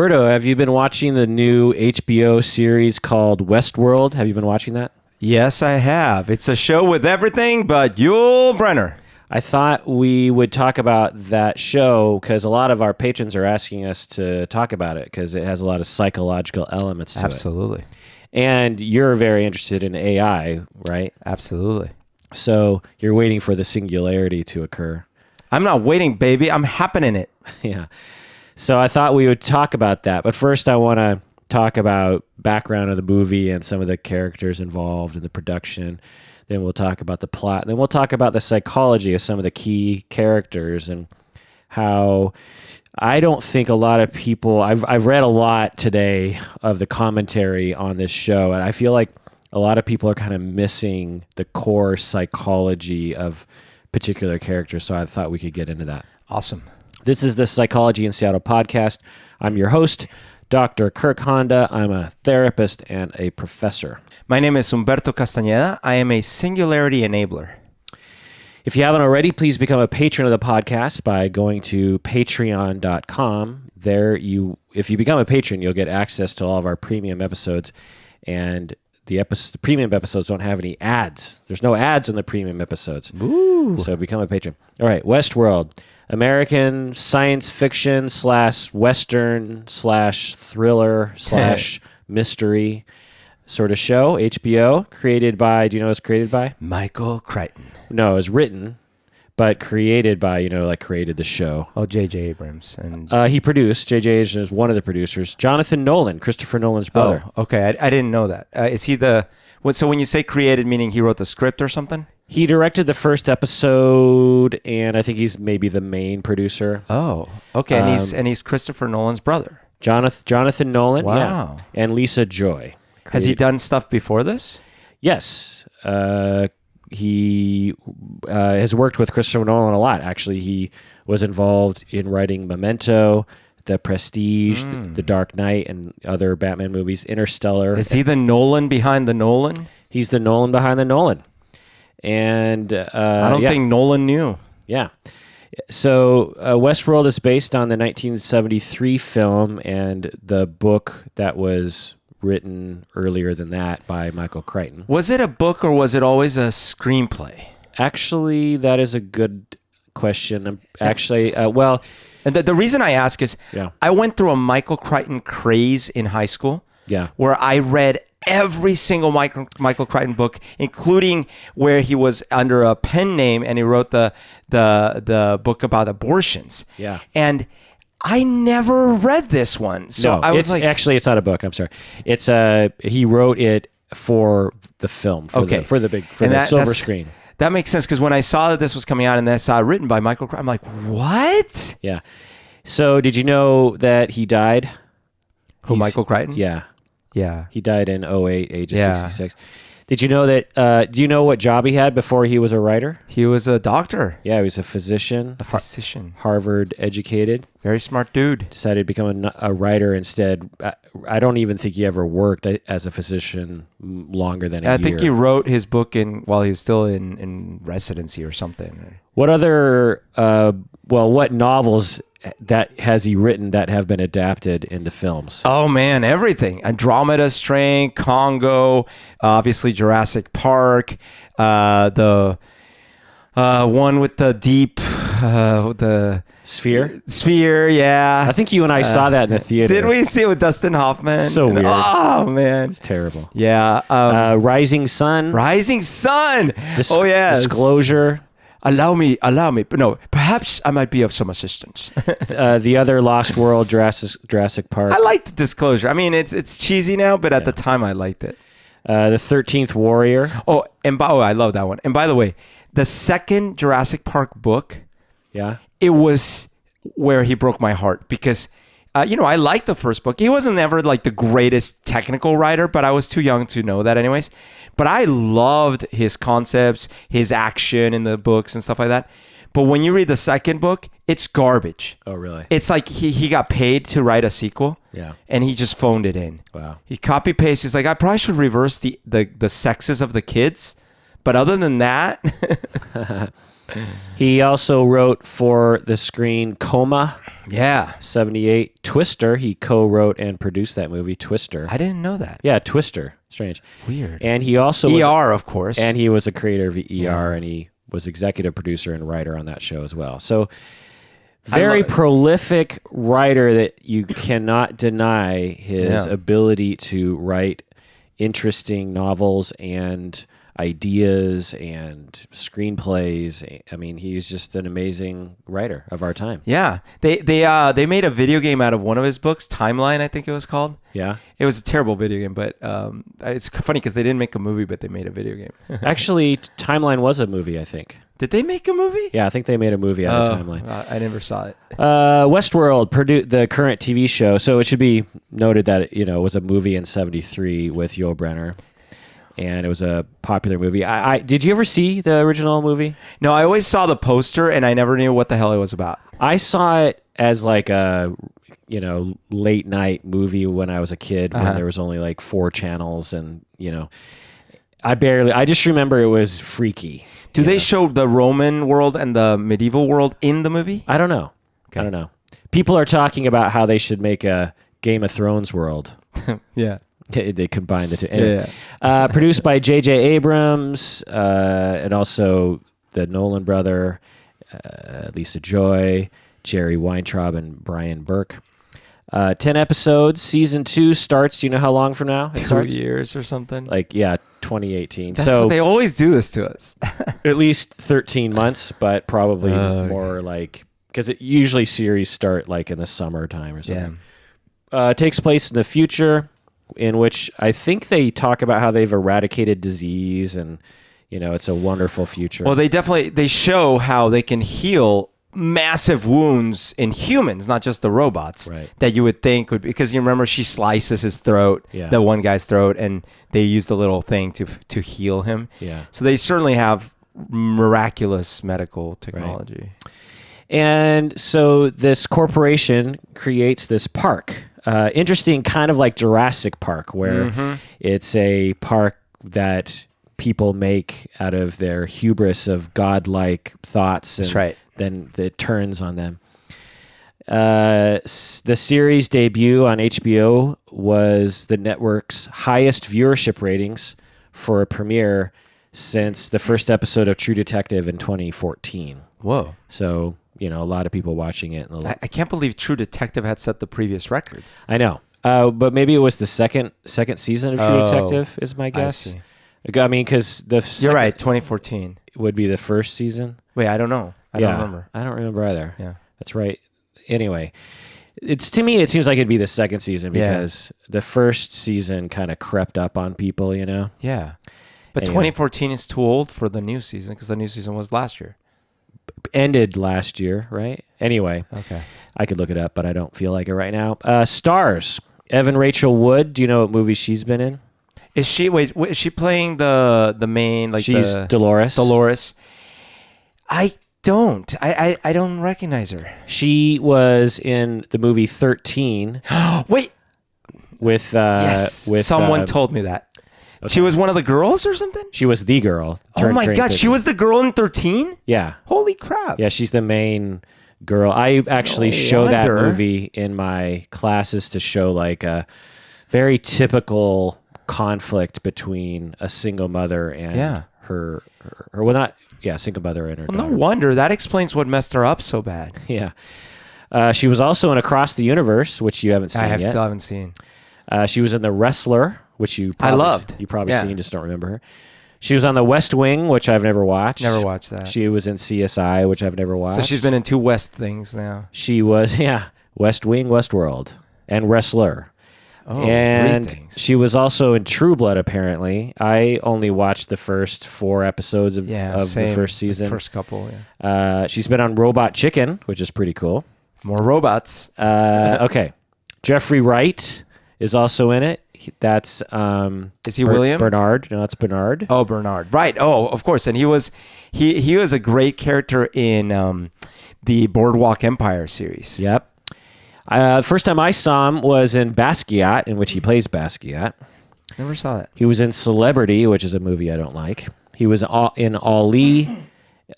Berto, have you been watching the new HBO series called Westworld? Have you been watching that? Yes, I have. It's a show with everything but Yul Brynner. I thought we would talk about that show because a lot of our patrons are asking us to talk about it because it has a lot of psychological elements to it. Absolutely. And you're very interested in AI, right? Absolutely. So you're waiting for the singularity to occur. I'm not waiting, baby. I'm happening it. Yeah. So I thought we would talk about that. But first I want to talk about background of the movie and some of the characters involved in the production. Then we'll talk about the plot. Then we'll talk about the psychology of some of the key characters and how I don't think a lot of people... I've read a lot today of the commentary on this show, and I feel like a lot of people are kind of missing the core psychology of particular characters, so I thought we could get into that. Awesome. This is the Psychology in Seattle podcast. I'm your host, Dr. Kirk Honda. I'm a therapist and a professor. My name is Humberto Castañeda. I am a singularity enabler. If you haven't already, please become a patron of the podcast by going to patreon.com. There, if you become a patron, you'll get access to all of our premium episodes, and the premium episodes don't have any ads. There's no ads in the premium episodes. Ooh. So become a patron. All right, Westworld. American science fiction / Western / thriller / mystery sort of show, HBO, created by, do you know what it's created by? Michael Crichton. No, it was written, but created by, created the show. Oh, J.J. Abrams. And he produced, J.J. Abrams is one of the producers. Jonathan Nolan, Christopher Nolan's brother. Oh, okay. I didn't know that. Is he so when you say created, meaning he wrote the script or something? He directed the first episode, and I think he's maybe the main producer. Oh, okay. And he's Christopher Nolan's brother. Jonathan Nolan, wow. Yeah. And Lisa Joy. Has he done stuff before this? Yes. He has worked with Christopher Nolan a lot. Actually, he was involved in writing Memento, The Prestige, The Dark Knight, and other Batman movies, Interstellar. Is he the Nolan behind the Nolan? He's the Nolan behind the Nolan. And I don't think Nolan knew. Yeah. So Westworld is based on the 1973 film and the book that was written earlier than that by Michael Crichton. Was it a book or was it always a screenplay? Actually, that is a good question. Actually, well... And the reason I ask is I went through a Michael Crichton craze in high school where I read every single Michael Crichton book, including where he was under a pen name and he wrote the book about abortions. Yeah. And I never read this one. So no, I was actually, it's not a book. I'm sorry. It's he wrote it for the film, for the silver screen. That makes sense because when I saw that this was coming out and I saw it written by Michael Crichton, I'm like, what? Yeah. So did you know that he died? Michael Crichton? Yeah. Yeah. He died in 2008, age of 66. Did you know that, do you know what job he had before he was a writer? He was a doctor. Yeah, he was a physician. A physician. Harvard educated. Very smart dude. Decided to become a writer instead. I don't even think he ever worked as a physician longer than a year. I think he wrote his book while he was still in residency or something. What other, what novels that has he written that have been adapted into films? Oh man, everything. Andromeda Strain, Congo, obviously Jurassic Park, the one with the deep, the Sphere, yeah. I think you and I saw that in the theater. Did we see it with Dustin Hoffman? So weird. Oh man, it's terrible. Yeah. Rising Sun. Oh yes. Disclosure. Allow me. But no, perhaps I might be of some assistance. The other Lost World, Jurassic Park. I liked Disclosure. I mean, it's cheesy now, but at the time I liked it. The 13th Warrior. Oh, I love that one. And by the way, the second Jurassic Park book, it was where he broke my heart because, I liked the first book. He wasn't ever like the greatest technical writer, but I was too young to know that anyways. But I loved his concepts, his action in the books and stuff like that. But when you read the second book, it's garbage. Oh, really? It's like he got paid to write a sequel. Yeah. And he just phoned it in. Wow. He copy pastes. He's like, I probably should reverse the sexes of the kids. But other than that... He also wrote for the screen Coma. Yeah. 78. Twister, he co-wrote and produced that movie, Twister. I didn't know that. Yeah, Twister. Strange. Weird. And he also ER, of course. And he was a creator of ER, and he was executive producer and writer on that show as well. So very prolific writer that you cannot deny his ability to write interesting novels and ideas and screenplays. I mean, he's just an amazing writer of our time. Yeah. They made a video game out of one of his books, Timeline, I think it was called. Yeah. It was a terrible video game, but it's funny because they didn't make a movie, but they made a video game. Actually, Timeline was a movie, I think. Did they make a movie? Yeah, I think they made a movie out of Timeline. I never saw it. Westworld, the current TV show. So it should be noted that it was a movie in '73 with Yul Brynner, and it was a popular movie. Did you ever see the original movie? No, I always saw the poster, and I never knew what the hell it was about. I saw it as like a late night movie when I was a kid, when there was only like 4 channels, and I just remember it was freaky. Do they show the Roman world and the medieval world in the movie? I don't know. Okay. I don't know. People are talking about how they should make a Game of Thrones world. Yeah. They combine the two. Anyway, produced by J.J. Abrams, and also the Nolan brother, Lisa Joy, Jerry Weintraub, and Brian Burke. 10 episodes. Season 2 starts. Do you know how long from now it starts? 2 years or something. 2018. That's what they always do this to us. At least 13 months, but probably more because it usually series start in the summertime or something. Yeah. It takes place in the future, in which I think they talk about how they've eradicated disease, and it's a wonderful future. Well, they show how they can heal massive wounds in humans, not just the robots, right, that you would think would, because you remember she slices his throat, the one guy's throat, and they used a little thing to heal him. Yeah. So they certainly have miraculous medical technology. Right. And so this corporation creates this park. Interesting, kind of like Jurassic Park, where it's a park that people make out of their hubris of godlike thoughts. And that's right. Then it turns on them. The series debut on HBO was the network's highest viewership ratings for a premiere since the first episode of True Detective in 2014. Whoa. So, a lot of people watching it. I can't believe True Detective had set the previous record. I know. But maybe it was the second season of True Detective is my guess. I see. I mean, because you're right, 2014 would be the first season. Wait, I don't know. I don't remember. I don't remember either. Yeah, that's right. Anyway, to me, it seems like it'd be the second season because the first season kind of crept up on people, Yeah, but 2014 is too old for the new season because the new season was last year. Ended last year, right? Anyway, okay, I could look it up, but I don't feel like it right now. Stars: Evan Rachel Wood. Do you know what movie she's been in? Is she is she playing the main She's Dolores. Dolores. I don't recognize her. She was in the movie 13. Wait. With someone told me that. Okay. She was one of the girls or something? She was the girl. Oh my God, 13. she was the girl in 13? Yeah. Holy crap. Yeah, she's the main girl. I actually show that movie in my classes to show a very typical conflict between a single mother and her single mother and her daughter. No wonder. That explains what messed her up so bad. Yeah. She was also in Across the Universe, which you haven't seen yet. Still haven't seen. She was in The Wrestler, which I loved. You probably seen, just don't remember her. She was on The West Wing, which I've never watched. Never watched that. She was in CSI, which I've never watched. So she's been in 2 West things now. She was, West Wing, Westworld, and Wrestler. Oh, and 3 things. She was also in True Blood, apparently. I only watched the first 4 episodes of the first season. The first couple, she's been on Robot Chicken, which is pretty cool. More robots. Okay. Jeffrey Wright is also in it. That's is he William? Bernard. No, it's Bernard. Oh, Bernard. Right. Oh, of course. And he was a great character in the Boardwalk Empire series. Yep. First time I saw him was in Basquiat, in which he plays Basquiat. Never saw that. He was in Celebrity, which is a movie I don't like. He was in Ali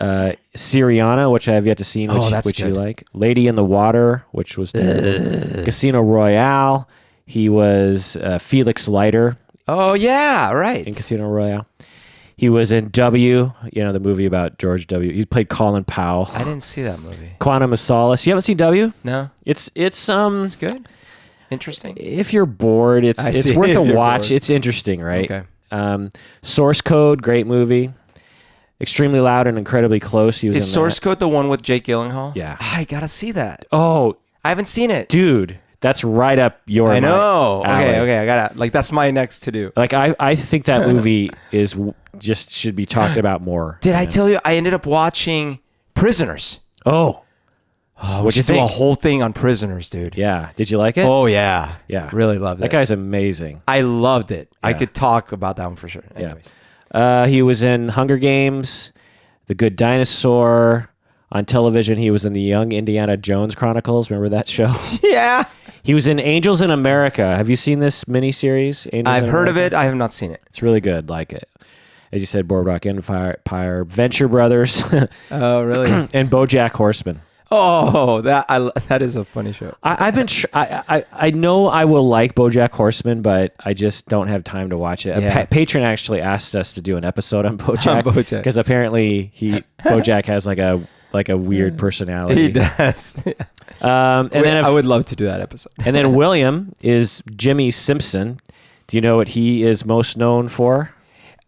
Syriana, which I have yet to see, which you like. Lady in the Water, which was Casino Royale. He was Felix Leiter. Oh, yeah, right. In Casino Royale. He was in W, the movie about George W. He played Colin Powell. I didn't see that movie. Quantum of Solace. You haven't seen W? No. It's good. Interesting. If you're bored, it's worth a watch. Bored. It's interesting, right? Okay. Source Code, great movie. Extremely Loud and Incredibly Close. Is Source Code the one with Jake Gyllenhaal? Yeah. I gotta see that. Oh, I haven't seen it, dude. That's right up your. I know. Alley. Okay. I gotta that's my next to do. I think that movie should be talked about more. Did I tell you I ended up watching Prisoners? Oh, what'd you think? Do a whole thing on Prisoners, dude. Yeah. Did you like it? Oh yeah. Yeah. Really loved it. That guy's amazing. I loved it. Yeah. I could talk about that one for sure. Anyways. Yeah. He was in Hunger Games, The Good Dinosaur. On television, he was in the Young Indiana Jones Chronicles. Remember that show? Yeah. He was in Angels in America. Have you seen this miniseries? I've heard of it. I have not seen it. It's really good. Like it. As you said, Boardwalk Empire, Venture Brothers. Oh, really? And Bojack Horseman. Oh, that is a funny show. I know I will like Bojack Horseman, but I just don't have time to watch it. Yeah. A patron actually asked us to do an episode on Bojack because apparently Bojack has like a weird personality. He does. I would love to do that episode. And then William is Jimmy Simpson. Do you know what he is most known for?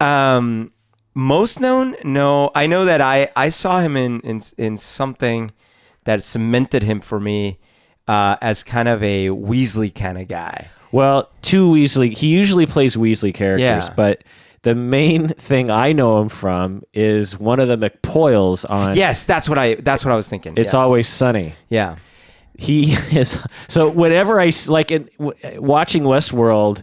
Most known? No. I know that I saw him in something that cemented him for me as kind of a Weasley kind of guy. Well, he usually plays Weasley characters, but the main thing I know him from is one of the McPoyles on. Yes, that's what I was thinking. It's Always Sunny. Yeah, he is. So whenever watching Westworld,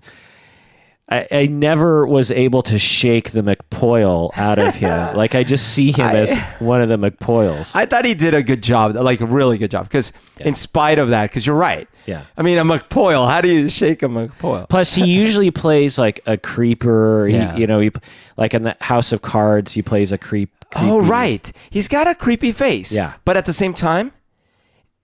I never was able to shake the McPoyle out of him. Like I just see him as one of the McPoyles. I thought he did a good job, like a really good job, because in spite of that, because you're right. Yeah. I mean, a McPoyle. How do you shake a McPoyle? Plus, he usually plays like a creeper. Yeah. He like in the House of Cards, he plays a creepy. Oh, right. He's got a creepy face. Yeah. But at the same time,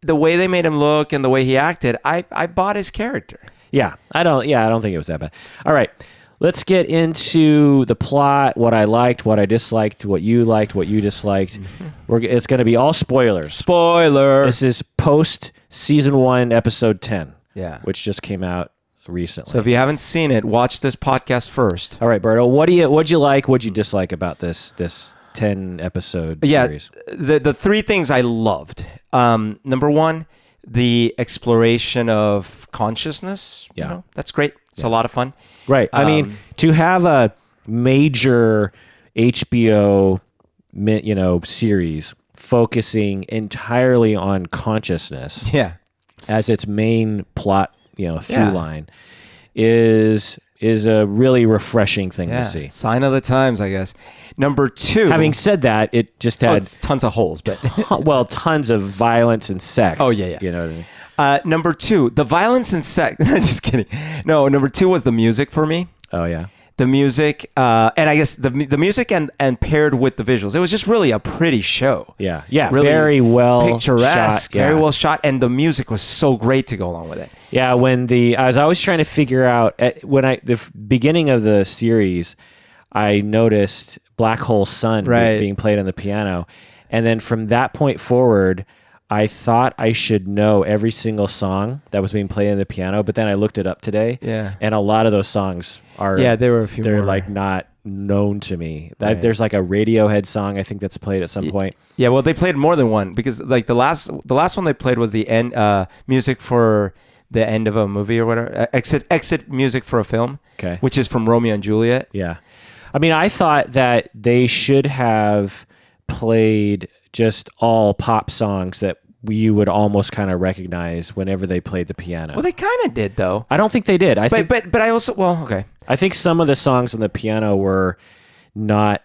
the way they made him look and the way he acted, I bought his character. Yeah, I don't think it was that bad. All right, let's get into the plot, what I liked, what I disliked, what you disliked. It's going to be all spoilers. Spoiler. This is post season 1, episode 10. Yeah. Which just came out recently. So if you haven't seen it, watch this podcast first. All right, Berto, what'd you like, what'd you dislike about this 10 episode series? Yeah, the three things I loved. Number one, the exploration of consciousness. Yeah. That's great. It's a lot of fun. Right. I mean, to have a major HBO, series focusing entirely on consciousness as its main plot, through line is a really refreshing thing to see. Sign of the times, I guess. Number two. Having said that, it just had tons of holes, but tons of violence and sex. Oh yeah. You know what I mean? Number two, the violence and sex. Just kidding. No, number two was the music for me. Oh yeah. The music, and I guess the music and paired with the visuals, it was just really a pretty show. Yeah, really very well picturesque, shot, very well shot, and the music was so great to go along with it. Yeah, I was always trying to figure out the beginning of the series, I noticed Black Hole Sun being played on the piano, and then from that point forward, I thought I should know every single song that was being played on the piano, but then I looked it up today, and a lot of those songs are there were a few. They're more. like not known to me. There's like a Radiohead song I think that's played at some point. Yeah, well, they played more than one because like the last one they played was the end music for the end of a movie or whatever. Exit music for a film. Okay, which is from Romeo and Juliet. Yeah, I mean, I thought that they should have played just all pop songs that you would almost kind of recognize whenever they played the piano. Well, they kind of did, though. I don't think they did. But I also, okay. I think some of the songs on the piano were not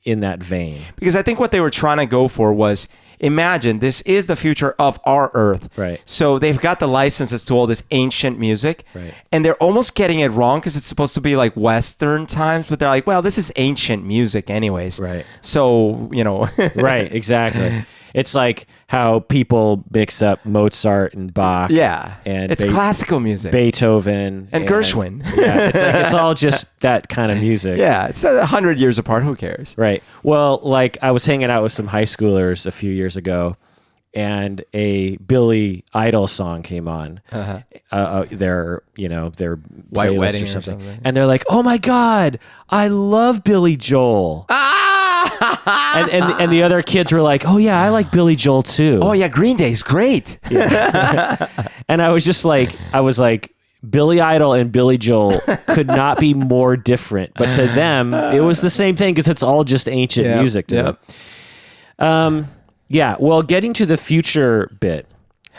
in that vein. Because I think what they were trying to go for was, imagine this is the future of our Earth. Right. So they've got the licenses to all this ancient music. Right. And they're almost getting it wrong because it's supposed to be like Western times, but they're like, well, this is ancient music anyways. Right. So, you know. Right, exactly. It's like how people mix up Mozart and Bach. Yeah. And it's classical music. Beethoven. And Gershwin. Yeah, it's all just that kind of music. Yeah, it's 100 years apart. Who cares? Right. Well, like I was hanging out with some high schoolers a few years ago, and a Billy Idol song came on. Their White Wedding or something. And they're like, "Oh my God, I love Billy Joel." and the other kids were like, "Oh yeah, I like Billy Joel too." Oh yeah, Green Day's great. Yeah. And I was like, Billy Idol and Billy Joel could not be more different, but to them, it was the same thing because it's all just ancient music to them. Yeah. Well, getting to the future bit.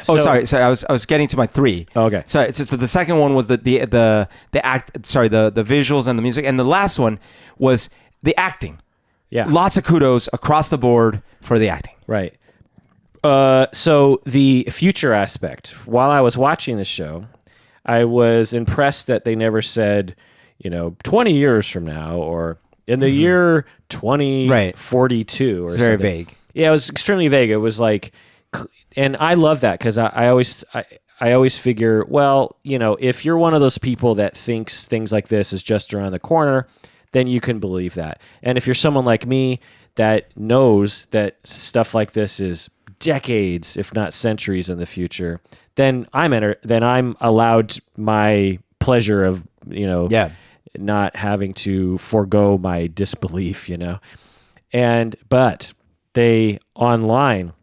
Sorry. I was getting to my 3. Okay. So the second one was the visuals and the music, and the last one was the acting. Yeah. Lots of kudos across the board for the acting. Right. So the future aspect, while I was watching the show, I was impressed that they never said, 20 years from now or in the year 2042 or it's something. very vague. Yeah, it was extremely vague. It was like, and I love that because I always figure, well, if you're one of those people that thinks things like this is just around the corner, then you can believe that. And if you're someone like me that knows that stuff like this is decades, if not centuries in the future, then I'm allowed my pleasure of, not having to forego my disbelief, but they online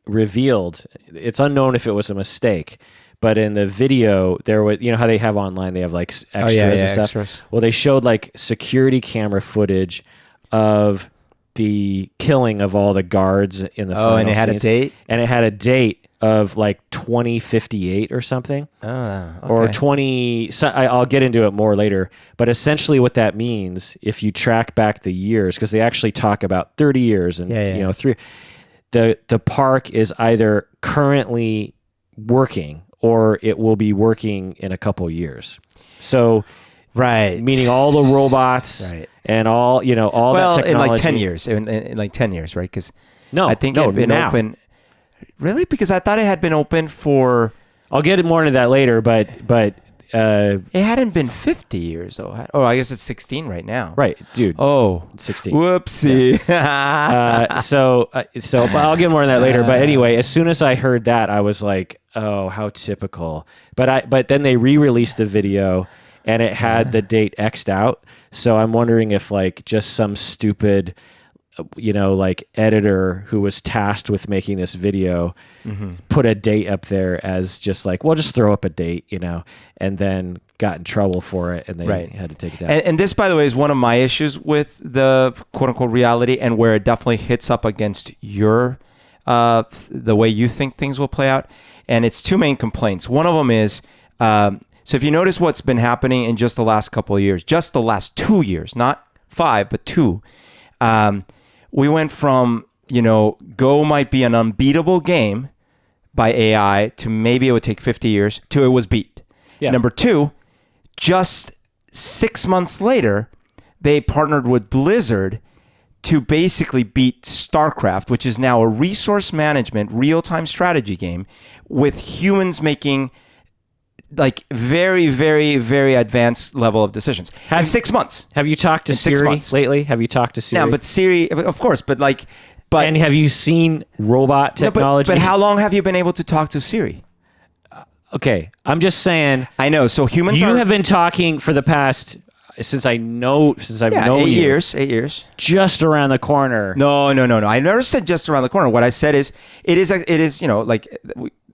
revealed, it's unknown if it was a mistake, but in the video there was, how they have online, they have like extras and stuff. Extras. Well, they showed like security camera footage of the killing of all the guards in the final and it had scenes. a date? And it had a date of like 2058 or something. Okay. Or 20, I'll get into it more later, but essentially what that means, if you track back the years, because they actually talk about 30 years and 3, the park is either currently working or it will be working in a couple years. So, right, meaning all the robots, and all that technology. in like 10 years, in like 10 years, right? Because I think it had been open. Really? Because I thought it had been open for. I'll get more into that later, but it hadn't been 50 years though. Oh, I guess it's 16 right now. Right, dude. Oh, 16. Whoopsie. Yeah. So but I'll get more on that later. But anyway, as soon as I heard that, I was like, oh, how typical. But then they re-released the video, and it had the date X'd out. So I'm wondering if like just some stupid, like editor who was tasked with making this video put a date up there as just like, well, just throw up a date, and then got in trouble for it, and they had to take it down. And this, by the way, is one of my issues with the quote unquote reality, and where it definitely hits up against your the way you think things will play out. And it's 2 main complaints. One of them is, so if you notice what's been happening in just the last couple of years, just the last 2 years, not 5, but 2, we went from, Go might be an unbeatable game by AI to maybe it would take 50 years to it was beat. Yeah. Number 2, just 6 months later, they partnered with Blizzard to basically beat StarCraft, which is now a resource management real-time strategy game with humans making like very, very, very advanced level of decisions. In 6 months. Have you talked to Siri lately? Have you talked to Siri? Yeah, but Siri, of course, but and have you seen robot technology? But how long have you been able to talk to Siri? Okay, I'm just saying. I know. So humans have been talking for the past since I've known 8 years. 8 years. Just around the corner. No. I never said just around the corner. What I said is it is like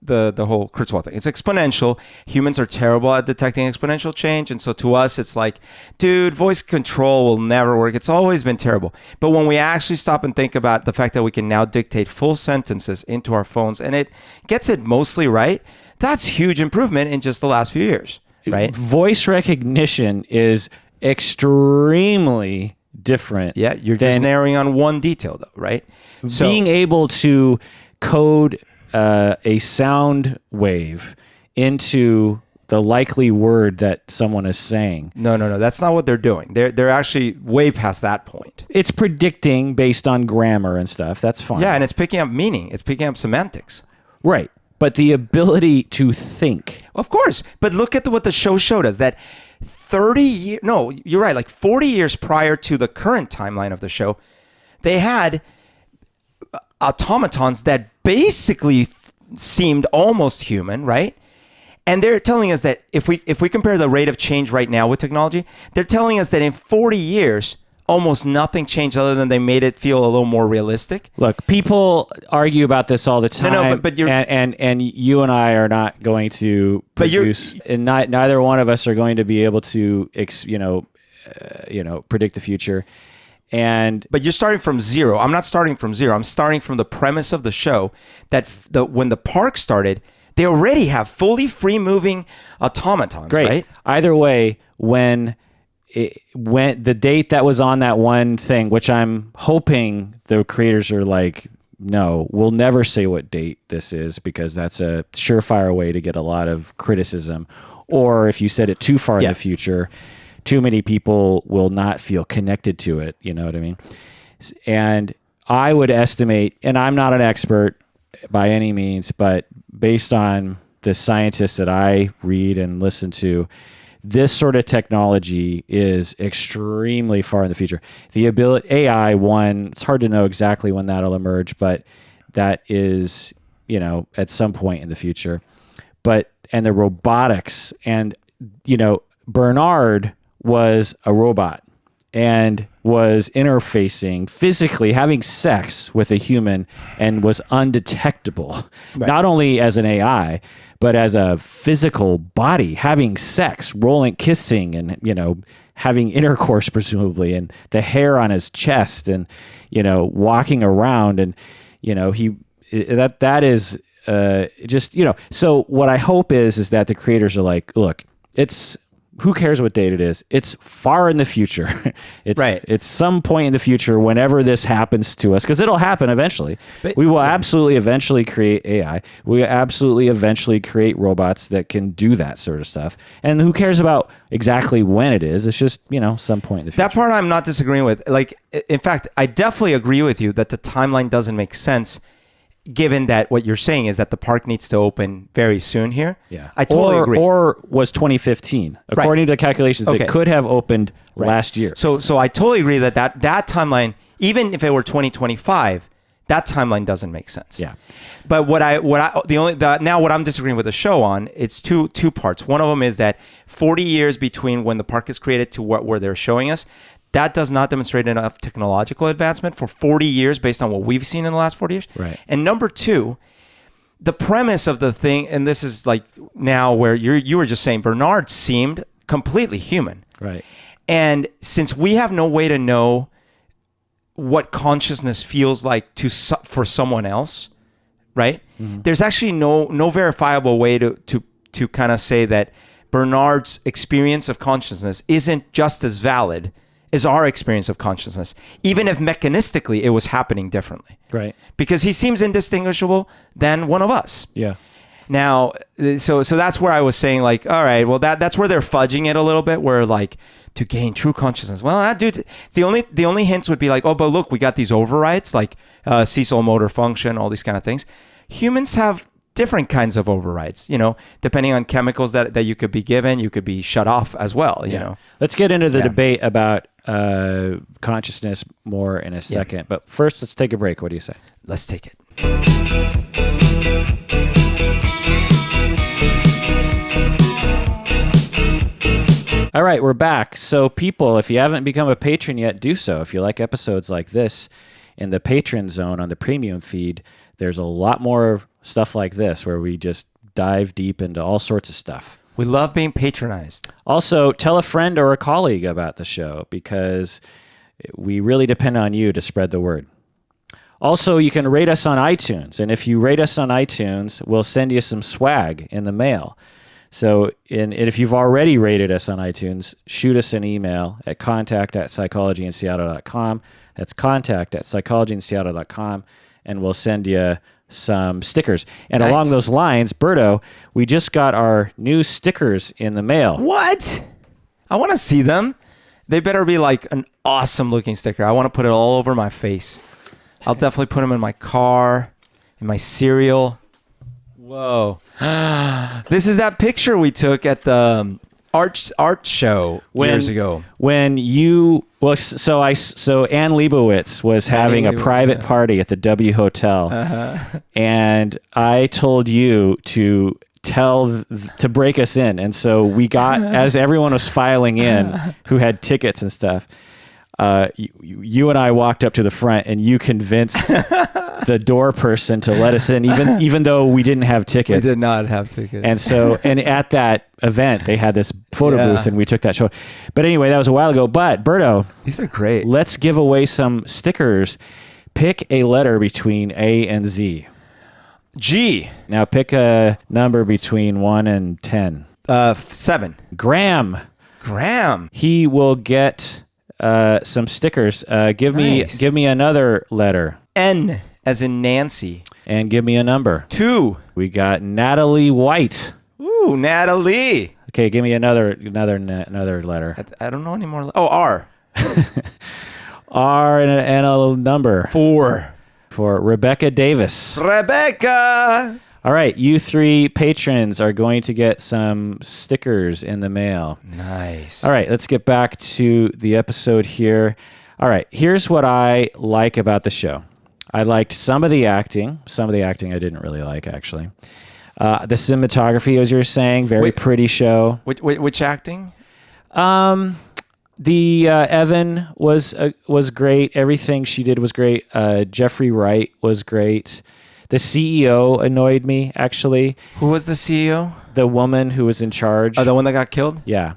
the whole Kurzweil thing. It's exponential. Humans are terrible at detecting exponential change, and so to us, it's like, dude, voice control will never work. It's always been terrible. But when we actually stop and think about the fact that we can now dictate full sentences into our phones, and it gets it mostly right, that's huge improvement in just the last few years, right? Voice recognition is extremely different. Yeah, you're just narrowing on one detail, though, right? So being able to code a sound wave into the likely word that someone is saying. No. That's not what they're doing. They're actually way past that point. It's predicting based on grammar and stuff. That's fine. Yeah, and it's picking up meaning. It's picking up semantics. Right. But the ability to think. Of course. But look at what the show showed us, that 30 years... No, you're right. Like 40 years prior to the current timeline of the show, they had automatons that basically seemed almost human, right? And they're telling us that if we compare the rate of change right now with technology, they're telling us that in 40 years, almost nothing changed other than they made it feel a little more realistic. Look, people argue about this all the time. No, but you're... And you and I are not going to produce... And neither one of us are going to be able to, predict the future. But you're starting from zero. I'm not starting from zero. I'm starting from the premise of the show that when the park started... They already have fully free-moving automatons, Great. Right? Either way, when the date that was on that one thing, which I'm hoping the creators are like, no, we'll never say what date this is because that's a surefire way to get a lot of criticism. Or if you said it too far in the future, too many people will not feel connected to it. You know what I mean? And I would estimate, and I'm not an expert by any means, but based on the scientists that I read and listen to, this sort of technology is extremely far in the future. The ability, AI, it's hard to know exactly when that'll emerge, but that is, at some point in the future. And the robotics, and, Bernard was a robot and was interfacing physically, having sex with a human, and was undetectable, not only as an AI, but as a physical body, having sex, kissing, and, having intercourse, presumably, and the hair on his chest, and, walking around, and, that is just, so what I hope is that the creators are like, look, who cares what date it is? It's far in the future. It's some point in the future whenever this happens to us, because it'll happen eventually. We will absolutely eventually create AI. We will absolutely eventually create robots that can do that sort of stuff. And who cares about exactly when it is? It's just, some point in the future. That part I'm not disagreeing with. Like, in fact, I definitely agree with you that the timeline doesn't make sense, given that what you're saying is that the park needs to open very soon here. Yeah. I totally agree. Or was 2015. According to the calculations, it could have opened last year. So I totally agree that timeline, even if it were 2025, that timeline doesn't make sense. Yeah. But what I'm disagreeing with the show on, it's two parts. One of them is that 40 years between when the park is created to where they're showing us, that does not demonstrate enough technological advancement for 40 years based on what we've seen in the last 40 years. Right. And number two, the premise of the thing, and this is like now where you were just saying, Bernard seemed completely human. Right. And since we have no way to know what consciousness feels like for someone else, right? Mm-hmm. There's actually no verifiable way to kind of say that Bernard's experience of consciousness isn't just as valid is our experience of consciousness, even if mechanistically it was happening differently. Right. Because he seems indistinguishable than one of us. Yeah. Now, so that's where I was saying, like, all right, well, that's where they're fudging it a little bit, where like to gain true consciousness. Well, that dude, the only hints would be like, oh, but look, we got these overrides, like Cecil motor function, all these kind of things. Humans have different kinds of overrides, depending on chemicals that you could be given, you could be shut off as well, you know. Let's get into the debate about consciousness more in a second. Yeah. But first, let's take a break. What do you say? Let's take it. All right, we're back. So people, if you haven't become a patron yet, do so. If you like episodes like this in the patron zone on the premium feed, there's a lot more stuff like this where we just dive deep into all sorts of stuff. We love being patronized. Also, tell a friend or a colleague about the show because we really depend on you to spread the word. Also, you can rate us on iTunes. And if you rate us on iTunes, we'll send you some swag in the mail. So, and if you've already rated us on iTunes, shoot us an email at contact@psychologyinseattle.com. That's contact@psychologyinseattle.com, and we'll send you some stickers. And along those lines, Berto, we just got our new stickers in the mail. What? I want to see them. They better be like an awesome looking sticker. I want to put it all over my face. I'll definitely put them in my car, in my cereal. Whoa. This is that picture we took at the art show years ago. When you so Ann Leibovitz was having a private party at the W Hotel, and I told you to break us in, and so we got as everyone was filing in who had tickets and stuff. You and I walked up to the front, and you convinced the door person to let us in, even though we didn't have tickets. We did not have tickets. And so, and at that event, they had this photo booth, and we took that show. But anyway, that was a while ago. But Berto, these are great. Let's give away some stickers. Pick a letter between A and Z. G. Now pick a number between 1 and 10. 7. Graham. He will get some stickers. Give me another letter. N as in Nancy. And give me a number. 2. We got Natalie White. Ooh, Natalie. Okay, give me another letter. I don't know anymore. Oh, R. R and a number. 4. For Rebecca Davis. Rebecca. All right, you 3 patrons are going to get some stickers in the mail. Nice. All right, let's get back to the episode here. All right, here's what I like about the show. I liked some of the acting. Some of the acting I didn't really like, actually. The cinematography, as you were saying, very pretty show. Which acting? The Evan was great. Everything she did was great. Jeffrey Wright was great. The CEO annoyed me, actually. Who was the CEO? The woman who was in charge. Oh, the one that got killed? Yeah.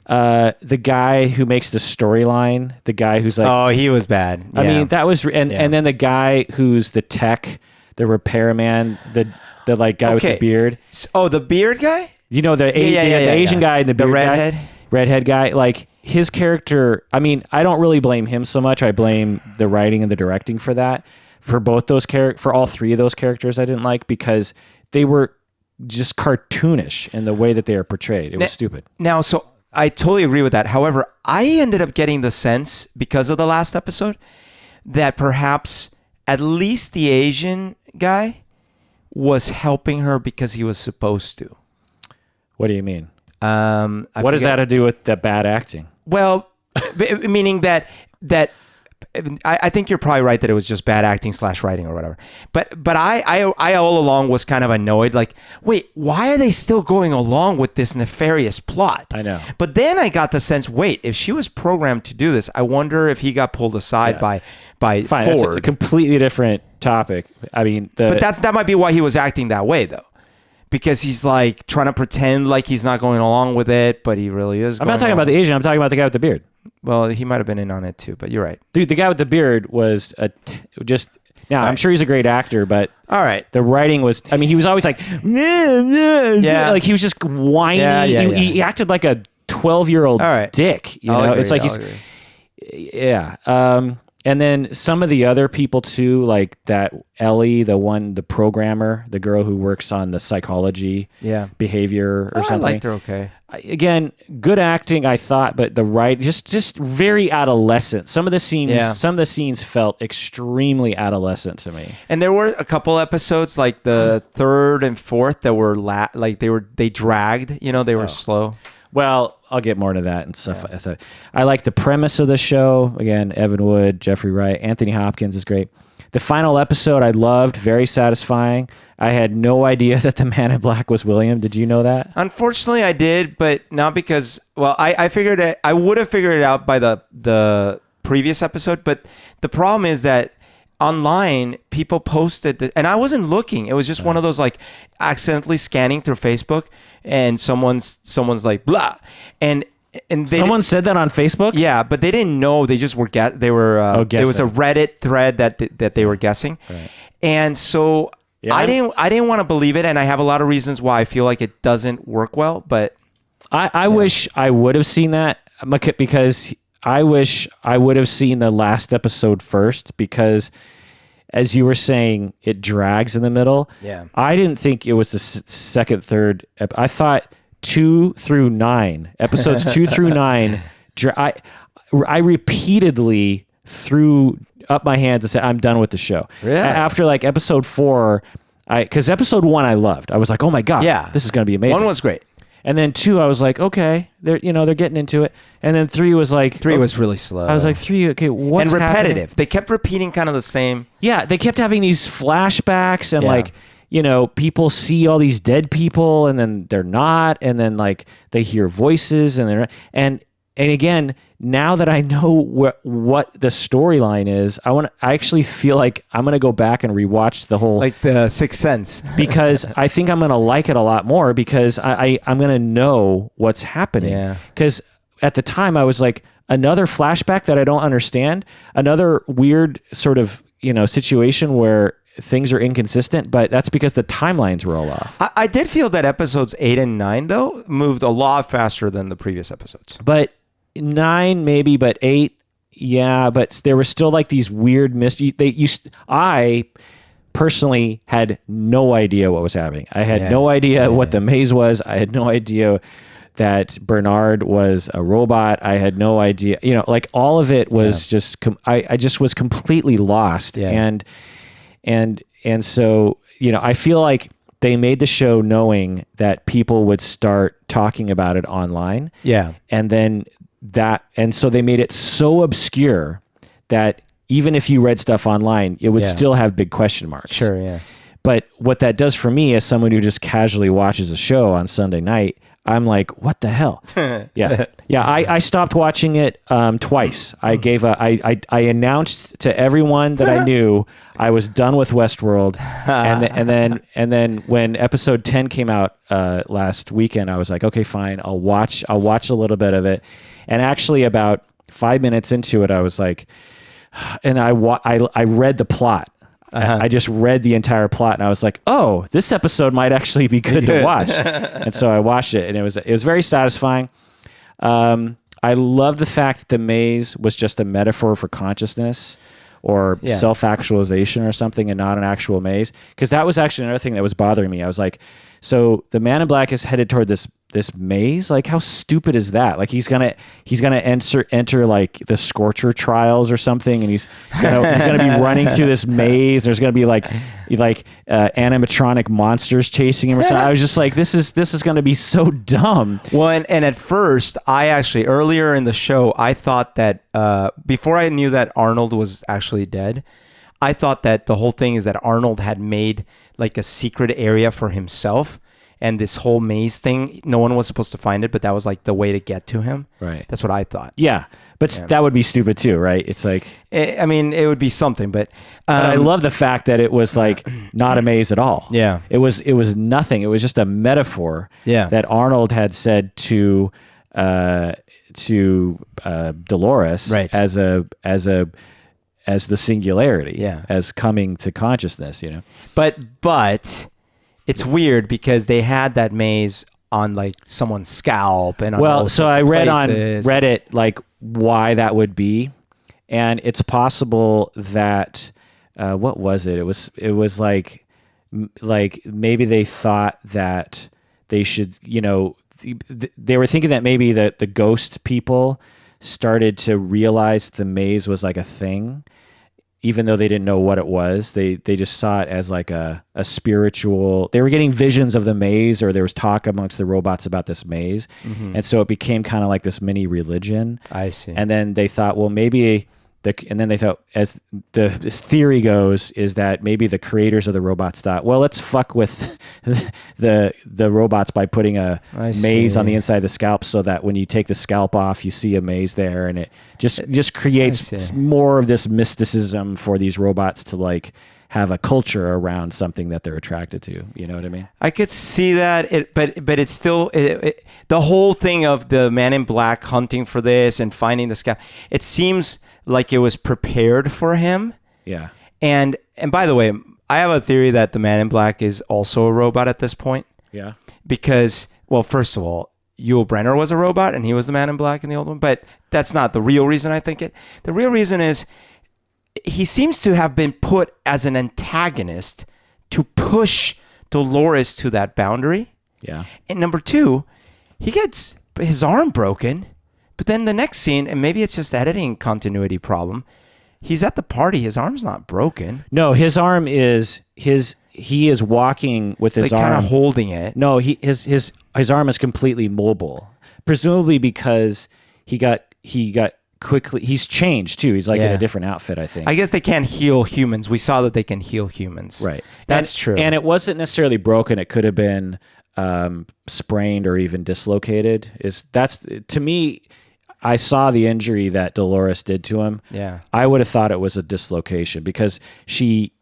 The guy who makes the storyline, the guy who's like... Oh, he was bad. I mean, that was... And then the guy who's the tech, the repairman, the like guy with the beard. Oh, the beard guy? You know, the Asian guy and the beard redhead? guy. Redhead guy. Like, his character... I mean, I don't really blame him so much. I blame the writing and the directing for that. For both those for all 3 of those characters, I didn't like because they were just cartoonish in the way that they are portrayed. It was stupid. Now, so I totally agree with that. However, I ended up getting the sense because of the last episode that perhaps at least the Asian guy was helping her because he was supposed to. What do you mean? What does that have to do with the bad acting? Well, meaning that I think you're probably right that it was just bad acting / writing or whatever. But I all along was kind of annoyed. Like, wait, why are they still going along with this nefarious plot? I know. But then I got the sense, wait, if she was programmed to do this, I wonder if he got pulled aside by Fine, Ford. That's a completely different topic. I mean, but that might be why he was acting that way, though. Because he's like trying to pretend like he's not going along with it, but he really is. I'm not talking about the Asian. I'm talking about the guy with the beard. Well, he might have been in on it too, but you're right. Dude, the guy with the beard was I'm sure he's a great actor, but all right, the writing was, I mean, he was always like, like he was just whiny. He acted like a 12-year-old dick. You know, it's like and then some of the other people too, like that Ellie, the programmer, the girl who works on the psychology, behavior or something. I liked her okay. Again, good acting, I thought, but the just very adolescent. Some of the scenes felt extremely adolescent to me. And there were a couple episodes, like the 3rd and 4th, that were they dragged. You know, they were slow. Well, I'll get more into that and stuff. Yeah. So I like the premise of the show. Again, Evan Wood, Jeffrey Wright, Anthony Hopkins is great. The final episode I loved, very satisfying. I had no idea that the man in black was William. Did you know that? Unfortunately, I did, but not because, well, I figured it. I would have figured it out by the previous episode, but the problem is that online people posted and I wasn't looking. It was just one of those like accidentally scanning through Facebook, and someone's like blah, and someone said that on Facebook. Yeah, but they didn't know. They just were guessing. It was a Reddit thread that they were guessing, right. And so Yeah, I didn't want to believe it, and I have a lot of reasons why I feel like it doesn't work well. But I wish I would have seen that, because I wish I would have seen the last episode first, because as you were saying, it drags in the middle. Yeah. I didn't think it was the second, third. I thought 2 through 9, episodes 2 through 9. I repeatedly threw up my hands and said, I'm done with the show. Really? After like episode 4, because episode 1 I loved. I was like, oh my God, this is going to be amazing. 1 was great. And then 2, I was like, okay, they're getting into it. And then 3 was like... 3 was really slow. I was like, 3, okay, what's and repetitive. happening? They kept repeating kind of the same. Yeah, they kept having these flashbacks and like, people see all these dead people and then they're not. And then like they hear voices and again, now that I know what the storyline is, I actually feel like I'm going to go back and rewatch the whole... Like the Sixth Sense. Because I think I'm going to like it a lot more, because I'm going to know what's happening. Yeah. Because at the time I was like, another flashback that I don't understand, another weird sort of, situation where things are inconsistent, but that's because the timelines were all off. I did feel that episodes 8 and 9, though, moved a lot faster than the previous episodes. But 9 maybe, but 8, yeah, but there were still like these weird I personally had no idea what was happening. I had no idea what the maze was. I had no idea that Bernard was a robot. I had no idea, like all of it was just, I just was completely lost. Yeah. And so, I feel like they made the show knowing that people would start talking about it online. Yeah. And so they made it so obscure that even if you read stuff online, it would still have big question marks. Sure, yeah. But what that does for me as someone who just casually watches a show on Sunday night, I'm like, what the hell? Yeah. I stopped watching it twice. I announced to everyone that I knew I was done with Westworld, and then when episode 10 came out last weekend, I was like, okay, fine, I'll watch a little bit of it. And actually, about 5 minutes into it, I was like, and I read the plot. I just read the entire plot, and I was like, oh, this episode might actually be good to watch. And so I watched it, and it was very satisfying. I love the fact that the maze was just a metaphor for consciousness or self-actualization or something, and not an actual maze. Because that was actually another thing that was bothering me. I was like, so the Man in Black is headed toward this maze. Like, how stupid is that? Like, he's gonna enter like the Scorcher trials or something, and he's gonna be running through this maze. There's gonna be like animatronic monsters chasing him or something. I was just like, this is gonna be so dumb. Well, and at first, earlier in the show, I thought that before I knew that Arnold was actually dead, I thought that the whole thing is that Arnold had made like a secret area for himself, and this whole maze thing, no one was supposed to find it, but that was like the way to get to him. Right. That's what I thought. Yeah, but that would be stupid too, right? It's like, I mean, it would be something, but I love the fact that it was like not a maze at all. Yeah. It was nothing. It was just a metaphor. Yeah. That Arnold had said to Dolores, right, as the singularity, yeah, as coming to consciousness, But it's weird because they had that maze on like someone's scalp and on so I read places. on Reddit like why that would be, and it's possible that what was it? It was like maybe they thought that they should, they were thinking that maybe the ghost people started to realize the maze was like a thing, even though they didn't know what it was. They just saw it as like a spiritual, they were getting visions of the maze, or there was talk amongst the robots about this maze. Mm-hmm. And so it became kind of like this mini religion. I see. And then they thought, well, maybe as this theory goes, is that maybe the creators of the robots thought, well, let's fuck with the robots by putting a maze on the inside of the scalp, so that when you take the scalp off, you see a maze there, and it just creates more of this mysticism for these robots to like have a culture around something that they're attracted to. You know what I mean? I could see that, but it's still the whole thing of the Man in Black hunting for this and finding the scalp. It seems like it was prepared for him. Yeah. And by the way, I have a theory that the Man in Black is also a robot at this point. Yeah. Because, well, first of all, Yul Brynner was a robot and he was the Man in Black in the old one, but that's not the real reason I think it. The real reason is he seems to have been put as an antagonist to push Dolores to that boundary. Yeah. And number two, he gets his arm broken, but then the next scene, and maybe it's just editing continuity problem, he's at the party, his arm's not broken. No, his arm is he is walking with his arm, kind of holding it. No, his arm is completely mobile, presumably because he got quickly. He's changed too. He's like in a different outfit, I think. I guess they can't heal humans. We saw that they can heal humans. Right. That's true. And it wasn't necessarily broken. It could have been sprained or even dislocated. That's to me. I saw the injury that Dolores did to him. Yeah. I would have thought it was a dislocation because she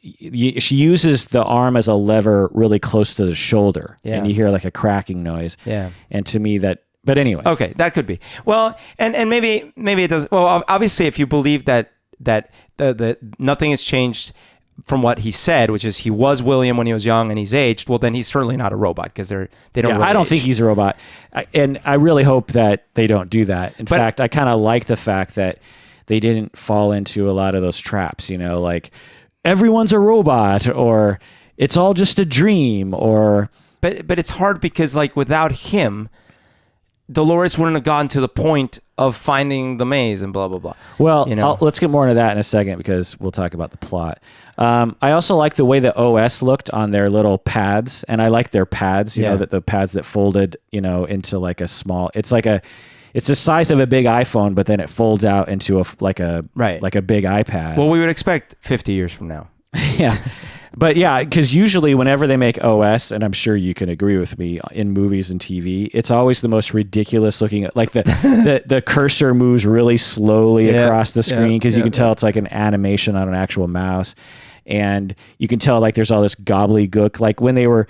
uses the arm as a lever really close to the shoulder, and you hear like a cracking noise. Yeah. And to me but anyway. Okay, that could be. Well, and maybe it does. Well, obviously, if you believe that the nothing has changed from what he said, which is he was William when he was young and he's aged, well, then he's certainly not a robot because they don't. Yeah, really I don't age. think he's a robot, and I really hope that they don't do that. In fact, I kind of like the fact that they didn't fall into a lot of those traps. Like everyone's a robot, or it's all just a dream, or. But it's hard because like without him, Dolores wouldn't have gotten to the point of finding the maze and blah blah blah. Well, let's get more into that in a second because we'll talk about the plot. I also like the way the OS looked on their little pads, and I like their pads. You know, that the pads that folded, into like a small. It's the size of a big iPhone, but then it folds out into a big iPad. Well, we would expect 50 years from now. Yeah. But yeah, because usually whenever they make OS, and I'm sure you can agree with me, in movies and TV, it's always the most ridiculous looking. Like the cursor moves really slowly across the screen because you can tell it's like an animation on an actual mouse, and you can tell like there's all this gobbledygook. Like when they were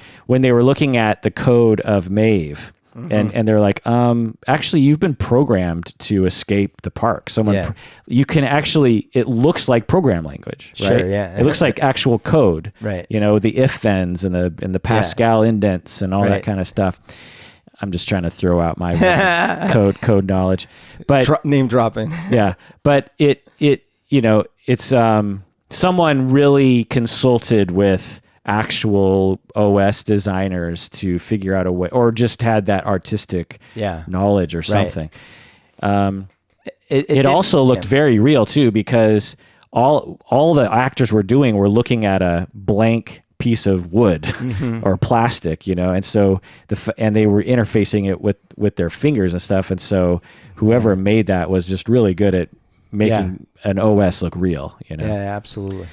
looking at the code of Maeve. And they're like, actually, you've been programmed to escape the park. You can actually, it looks like program language, right? Sure, yeah. It looks like actual code, right? The if-thens and the Pascal indents and all that kind of stuff. I'm just trying to throw out my code knowledge, but name dropping. Yeah, but it's someone really consulted with actual OS designers to figure out a way, or just had that artistic knowledge or something. It also looked very real too, because all the actors were doing were looking at a blank piece of wood or plastic, and so and they were interfacing it with their fingers and stuff, and so whoever made that was just really good at making an OS look real. Yeah, absolutely.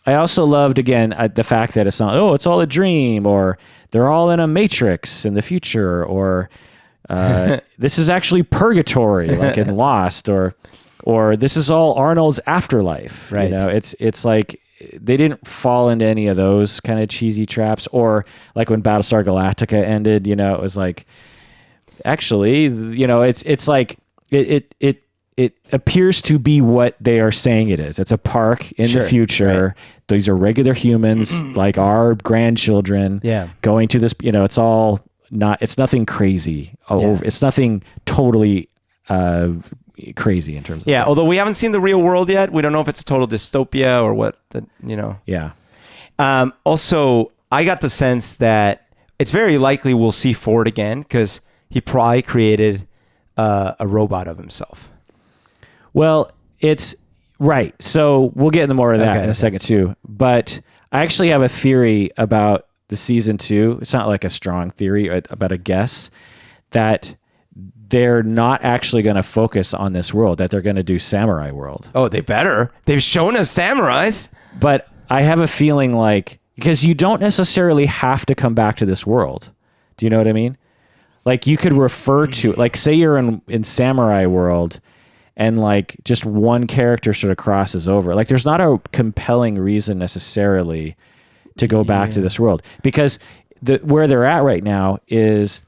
I also loved, again, the fact that it's not, it's all a dream, or they're all in a matrix in the future, or this is actually purgatory, like in Lost, or this is all Arnold's afterlife. Right. It's like they didn't fall into any of those kind of cheesy traps, or like when Battlestar Galactica ended, it was like, actually, it's like it appears to be what they are saying it is. It's a park in the future. Right. These are regular humans, like our grandchildren, going to this. It's all not. It's nothing crazy. It's nothing totally crazy in terms of. Yeah, although we haven't seen the real world yet, we don't know if it's a total dystopia or what. Yeah. Also, I got the sense that it's very likely we'll see Ford again because he probably created a robot of himself. Well, it's right. So we'll get into more of that in a second too. But I actually have a theory about the season 2. It's not like a strong theory, but a guess that they're not actually going to focus on this world, that they're going to do Samurai World. Oh, they better. They've shown us samurais. But I have a feeling like, because you don't necessarily have to come back to this world. Do you know what I mean? Like you could refer to, like say you're in Samurai World, and like just one character sort of crosses over. Like there's not a compelling reason necessarily to go back to this world, because where they're at right now is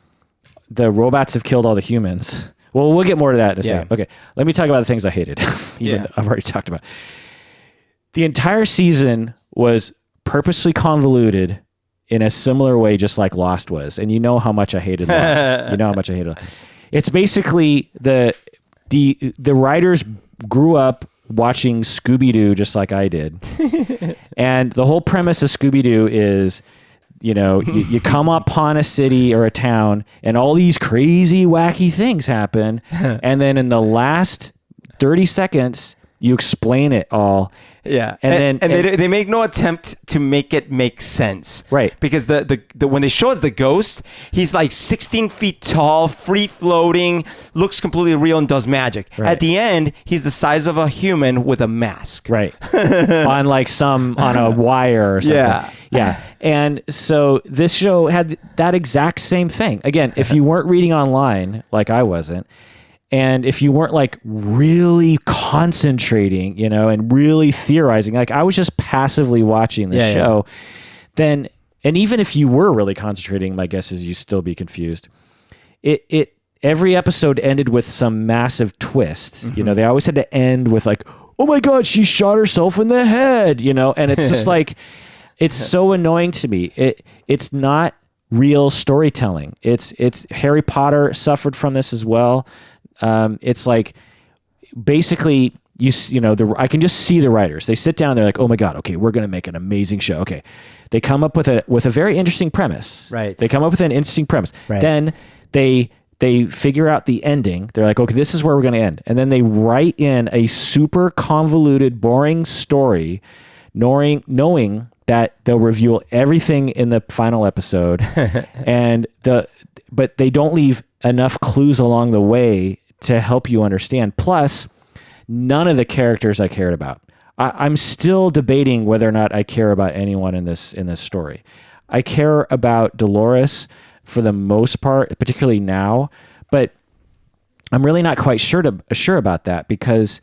the robots have killed all the humans. Well, we'll get more to that in a second. Okay, let me talk about the things I hated. I've already talked about. The entire season was purposely convoluted in a similar way, just like Lost was. And you know how much I hated Lost. You know how much I hated Lost. It's basically the writers grew up watching Scooby-Doo just like I did. And the whole premise of Scooby-Doo is, you come upon a city or a town and all these crazy, wacky things happen. And then in the last 30 seconds, you explain it all. Yeah, and they make no attempt to make it make sense, right? Because the when they show us the ghost, he's like 16 feet tall, free floating, looks completely real, and does magic. Right. At the end, he's the size of a human with a mask, right? on a wire or something. Yeah. And so this show had that exact same thing. Again, if you weren't reading online like I wasn't. And if you weren't like really concentrating, and really theorizing, like I was just passively watching the show, then, and even if you were really concentrating, my guess is you'd still be confused. Every episode ended with some massive twist. Mm-hmm. They always had to end with like, oh my God, she shot herself in the head, and it's just like, it's so annoying to me. It's not real storytelling. It's Harry Potter suffered from this as well. It's like basically I can just see the writers. They sit down. They're like, oh my God, okay, we're going to make an amazing show. Okay. They come up with a very interesting premise. Right. They come up with an interesting premise. Right. Then they figure out the ending. They're like, okay, this is where we're going to end. And then they write in a super convoluted, boring story, knowing that they'll reveal everything in the final episode. But they don't leave enough clues along the way to help you understand. Plus, none of the characters I cared about. I'm still debating whether or not I care about anyone in this story. I care about Dolores for the most part, particularly now, but I'm really not quite sure about that, because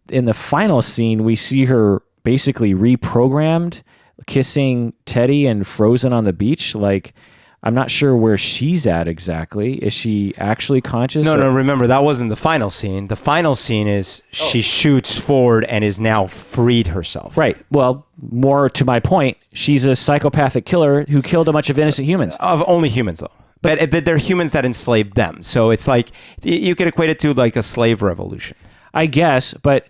in the final scene we see her basically reprogrammed, kissing Teddy and frozen on the beach. Like, I'm not sure where she's at exactly. Is she actually conscious? No, remember, that wasn't the final scene. The final scene is she shoots forward and is now freed herself. Right. Well, more to my point, she's a psychopathic killer who killed a bunch of innocent humans. Of only humans, though. But they're humans that enslaved them. So it's like, you could equate it to like a slave revolution. I guess, but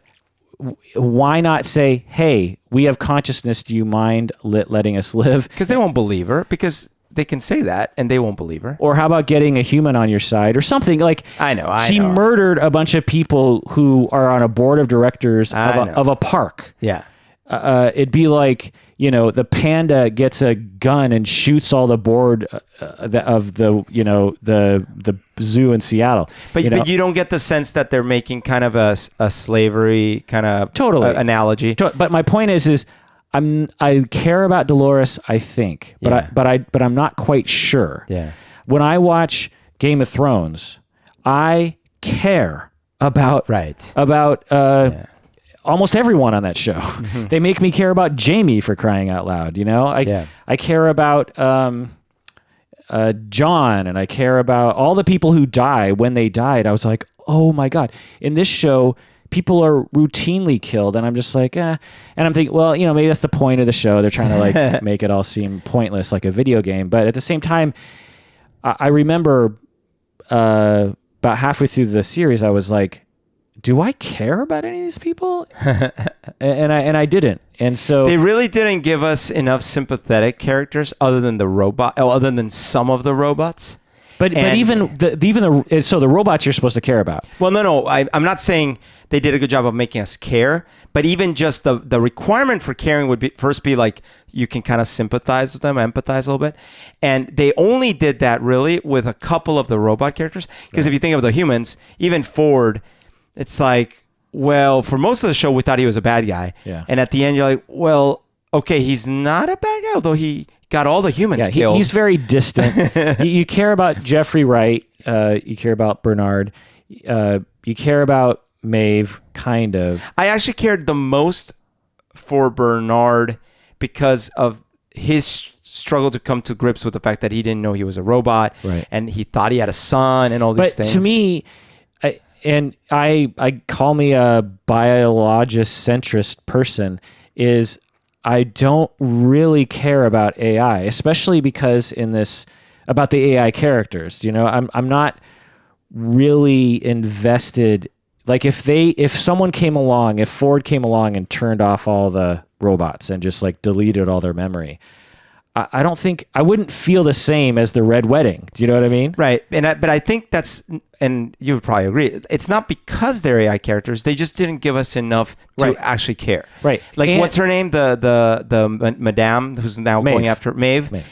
why not say, hey, we have consciousness. Do you mind letting us live? Because they won't believe her. Because they can say that and they won't believe her. Or how about getting a human on your side or something? Like, I know. She murdered a bunch of people who are on a board of directors of a park. Yeah. It'd be like, the panda gets a gun and shoots all the board of the zoo in Seattle. But you don't get the sense that they're making kind of a slavery kind of analogy. But my point is I care about Dolores, I think, but I'm not quite sure. Yeah. When I watch Game of Thrones, I care about almost everyone on that show. Mm-hmm. They make me care about Jamie, for crying out loud. I care about John, and I care about all the people who die. When they died, I was like, oh my God. In this show, people are routinely killed, and I'm just like, And I'm thinking, well, maybe that's the point of the show. They're trying to like make it all seem pointless, like a video game. But at the same time, I remember about halfway through the series, I was like, do I care about any of these people? and I didn't. And so they really didn't give us enough sympathetic characters other than some of the robots. But even the robots you're supposed to care about. Well, no, I'm not saying they did a good job of making us care, but even just the requirement for caring would be like you can kind of sympathize with them, empathize a little bit, and they only did that really with a couple of the robot characters. Because if you think of the humans, even Ford, it's like, well, for most of the show we thought he was a bad guy, and at the end you're like, well, okay, he's not a bad guy, although he got all the humans killed. He's very distant. You care about Jeffrey Wright. You care about Bernard. You care about Maeve, kind of. I actually cared the most for Bernard because of his struggle to come to grips with the fact that he didn't know he was a robot, and he thought he had a son and all these things. To me, I call me a biologist centrist person. is I don't really care about AI, especially because about the AI characters. I'm not really invested. Like if Ford came along and turned off all the robots and just like deleted all their memory, I don't think I wouldn't feel the same as the Red Wedding. Do you know what I mean? Right. But I think and you would probably agree, it's not because they're AI characters. They just didn't give us enough to actually care. Right. Like what's her name? The madame who's now Maeve. going after Maeve.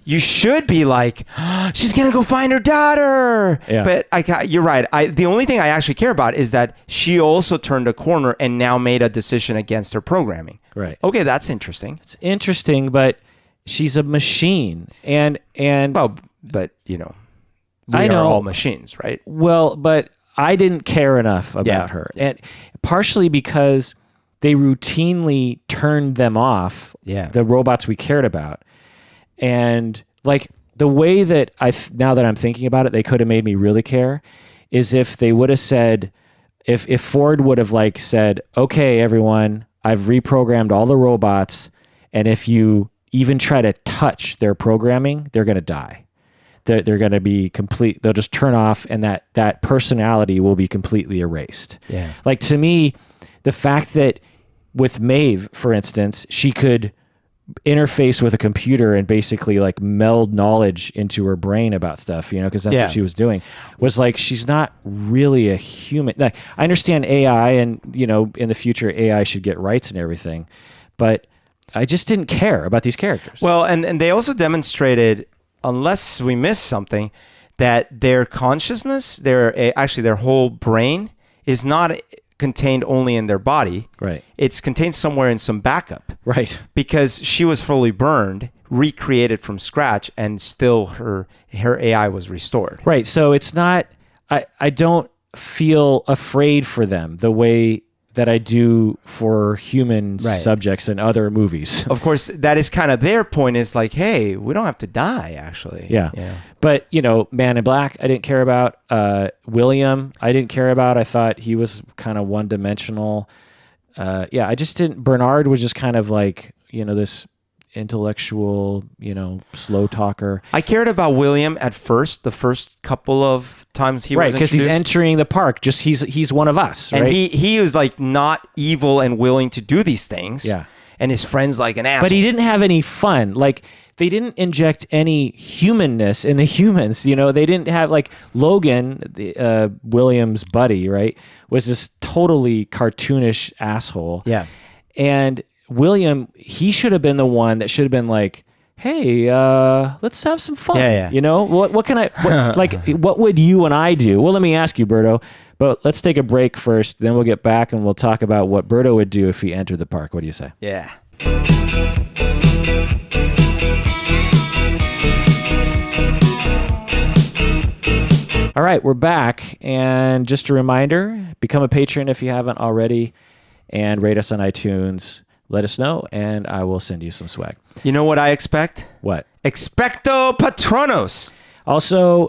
You should be like, oh, she's going to go find her daughter. Yeah. But you're right. The only thing I actually care about is that she also turned a corner and now made a decision against her programming. Right. Okay, that's interesting. It's interesting, but she's a machine. And well, but we are all machines, right? Well, but I didn't care enough about her. And partially because they routinely turned them off, the robots we cared about. And like the way that now that I'm thinking about it, they could have made me really care is if they would have said, if Ford would have like said, okay, everyone, I've reprogrammed all the robots. And if you even try to touch their programming, they're going to die. They're going to be complete. They'll just turn off and that personality will be completely erased. Yeah. Like to me, the fact that with Maeve, for instance, she could interface with a computer and basically like meld knowledge into her brain about stuff, because that's what she was doing, was like, she's not really a human. Like, I understand AI and, in the future, AI should get rights and everything, but I just didn't care about these characters. Well, and they also demonstrated, unless we missed something, that their consciousness, their whole brain is not contained only in their body. Right. It's contained somewhere in some backup. Right. Because she was fully burned, recreated from scratch, and still her AI was restored. Right. So it's not, I don't feel afraid for them the way that I do for human subjects in other movies. Of course, that is kind of their point, is like, hey, we don't have to die, actually. Yeah. But, Man in Black, I didn't care about. William, I didn't care about. I thought he was kind of one-dimensional. I just didn't. Bernard was just kind of like, this intellectual, slow talker. I cared about William at first, the first couple of times he was introduced. Right, because he's entering the park. Just he's one of us, right? And he was like not evil and willing to do these things. Yeah. And his friend's like an asshole. But he didn't have any fun. Like, they didn't inject any humanness in the humans. They didn't have, like, Logan, William's buddy, right, was this totally cartoonish asshole. Yeah. And William, he should have been the one that should have been like, hey, let's have some fun. Yeah. What would you and I do? Well, let me ask you, Berto, but let's take a break first, then we'll get back and we'll talk about what Berto would do if he entered the park. What do you say? Yeah. All right, we're back. And just a reminder, become a patron if you haven't already, and rate us on iTunes. Let us know, and I will send you some swag. You know what I expect? What? Expecto Patronos. Also,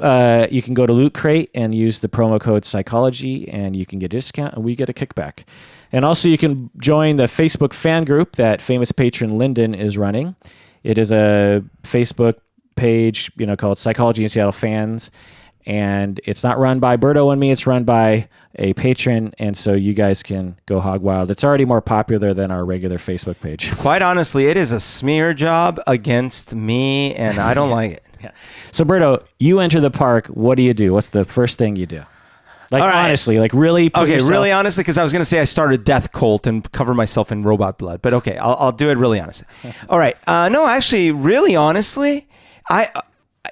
you can go to Loot Crate and use the promo code Psychology, and you can get a discount, and we get a kickback. And also, you can join the Facebook fan group that famous patron Lyndon is running. It is a Facebook page, called Psychology in Seattle Fans. And it's not run by Berto and me. It's run by a patron. And so you guys can go hog wild. It's already more popular than our regular Facebook page. Quite honestly, it is a smear job against me, and I don't like it. Yeah. So, Berto, you enter the park. What do you do? What's the first thing you do? Like, honestly, like really put yourself... really honestly, because I was going to say I started a death cult and cover myself in robot blood. But okay, I'll do it really honestly. All right. No, actually, really honestly,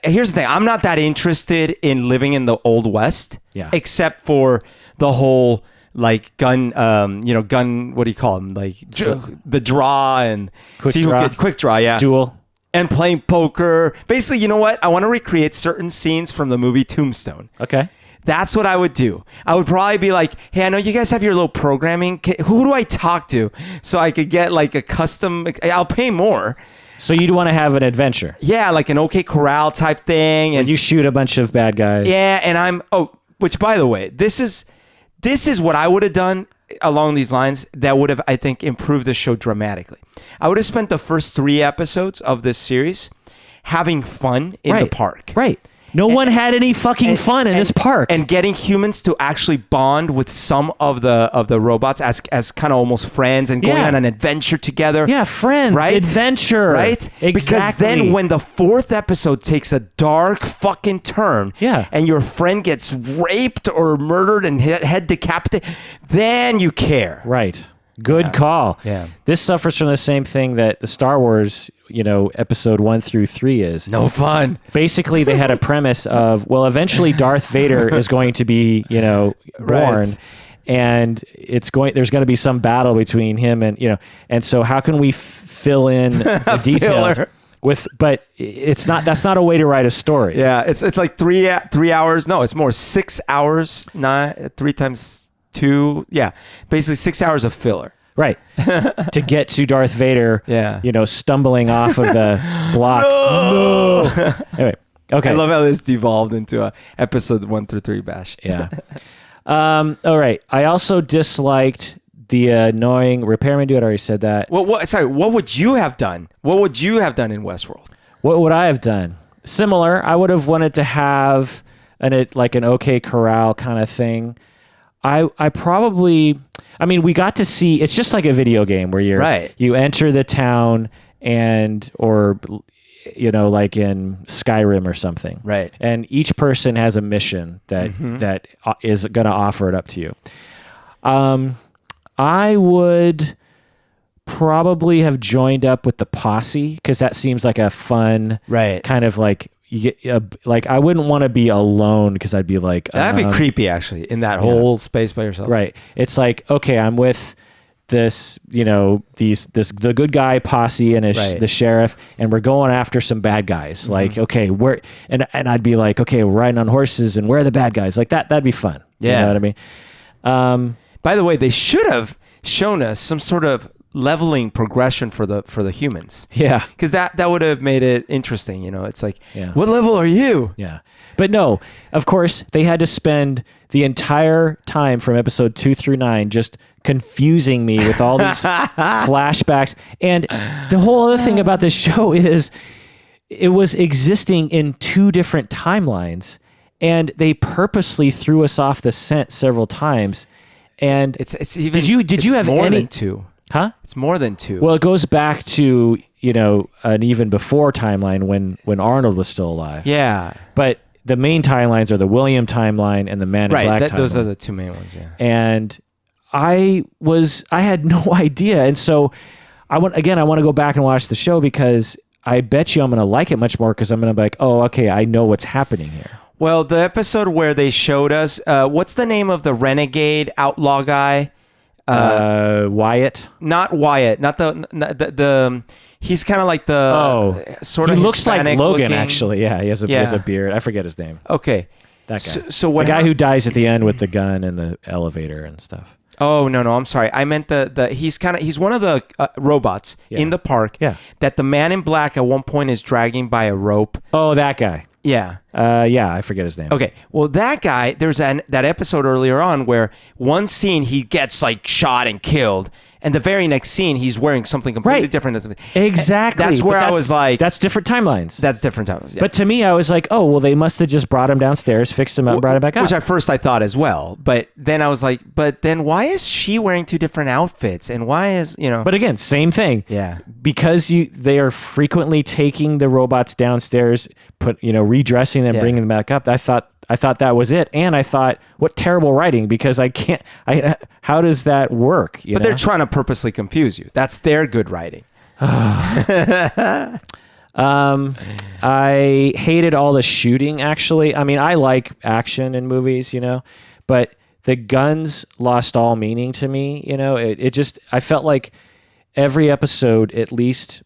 here's the thing. I'm not that interested in living in the Old West, except for the whole like gun, what do you call them? Like the draw and quick draw, yeah. Duel. And playing poker. Basically, you know what? I want to recreate certain scenes from the movie Tombstone. Okay. That's what I would do. I would probably be like, hey, I know you guys have your little programming. Who do I talk to so I could get like a custom, I'll pay more. So you'd want to have an adventure. Yeah, like an OK Corral type thing. And you shoot a bunch of bad guys. Yeah, and which by the way, this is what I would have done along these lines, that would have, I think, improved the show dramatically. I would have spent the first 3 episodes of this series having fun in the park. Right. No one had any fucking fun in this park. And getting humans to actually bond with some of the robots as kind of almost friends and going on an adventure together. Yeah, friends, right? Adventure. Right? Exactly. Because then when the 4th episode takes a dark fucking turn and your friend gets raped or murdered and head decapitated, then you care. Right. Good call. Yeah. This suffers from the same thing that the Star Wars, episode 1 through 3 is. No fun. Basically, they had a premise of, well, eventually Darth Vader is going to be, born, and there's going to be some battle between him and, and so how can we fill in the details but that's not a way to write a story. Yeah. It's like 3 hours. No, it's more 6 hours, 3 times 2. Yeah. Basically 6 hours of filler. Right. To get to Darth Vader, stumbling off of the block. No! Anyway, okay. I love how this devolved into a episode 1 through 3 bash. Yeah. All right. I also disliked the annoying repairman dude. I already said that. Sorry, what would you have done? What would you have done in Westworld? What would I have done? Similar. I would have wanted to have an OK Corral kind of thing. I probably, we got to see, it's just like a video game where you enter the town or like in Skyrim or something. Right. And each person has a mission that is going to offer it up to you. I would probably have joined up with the posse because that seems like a fun kind of like, you get I wouldn't want to be alone because I'd be like that'd be creepy actually in that whole space by yourself. Right. It's like, okay, I'm with this the good guy posse and the sheriff, and we're going after some bad guys. Like, okay, and I'd be like, okay, we're riding on horses and where are the bad guys? Like that'd be fun. Yeah. You know what I mean? By the way, they should have shown us some sort of leveling progression for the humans. Yeah. Because that would have made it interesting. It's like, what level are you? Yeah. But no, of course, they had to spend the entire time from episode 2 through 9 just confusing me with all these flashbacks. And the whole other thing about this show is it was existing in 2 different timelines, and they purposely threw us off the scent several times. And it's even did you have more any than 2? Huh? It's more than 2. Well, it goes back to, an even before timeline when Arnold was still alive. Yeah. But the main timelines are the William timeline and the Man in Black timeline. Those are the 2 main ones, yeah. And I had no idea. And so I want to go back and watch the show because I bet you I'm going to like it much more because I'm going to be like, oh, okay, I know what's happening here. Well, the episode where they showed us, what's the name of the renegade outlaw guy? Wyatt. Not Wyatt. Not the he's kind of like the sort of he looks Hispanic like Logan looking. Actually. Yeah, he has a beard. I forget his name. Okay. That guy. So what the guy who dies at the end with the gun and the elevator and stuff. Oh, no, I'm sorry. I meant he's one of the robots in the park that the Man in Black at one point is dragging by a rope. Oh, that guy. Yeah. I forget his name. Okay. Well, that guy, there's that episode earlier on where one scene he gets like shot and killed, and the very next scene he's wearing something completely different. Exactly. That's where I was like, that's different timelines. That's different timelines. Yeah. But to me, I was like, oh, well, they must have just brought him downstairs, fixed him up, and brought him back up. Which at first I thought as well. But then I was like, but then why is she wearing 2 different outfits? And why is, But again, same thing. Yeah. Because they are frequently taking the robots downstairs, redressing them, bringing them back up. I thought that was it. And I thought, what terrible writing, because how does that work? But they're trying to purposely confuse you. That's their good writing. I hated all the shooting, actually. I like action in movies, but the guns lost all meaning to me. I felt like every episode, at least,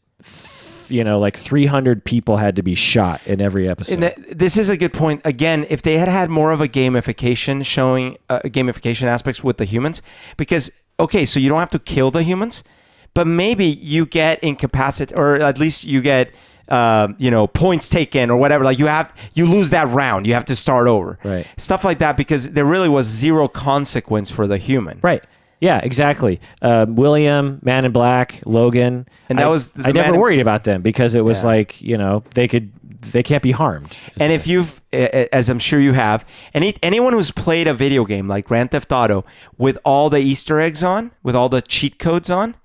like 300 people had to be shot in every episode. And this is a good point. Again, if they had more of a gamification showing gamification aspects with the humans, because, okay, so you don't have to kill the humans, but maybe you get incapacitated, or at least you get, points taken or whatever. Like you lose that round. You have to start over. Right. Stuff like that, because there really was 0 consequence for the human. Right. Yeah, exactly. William, Man in Black, Logan. And that was I never worried about them because it was like, they can't be harmed. And if you've, as I'm sure you have, anyone who's played a video game like Grand Theft Auto with all the Easter eggs on, with all the cheat codes on,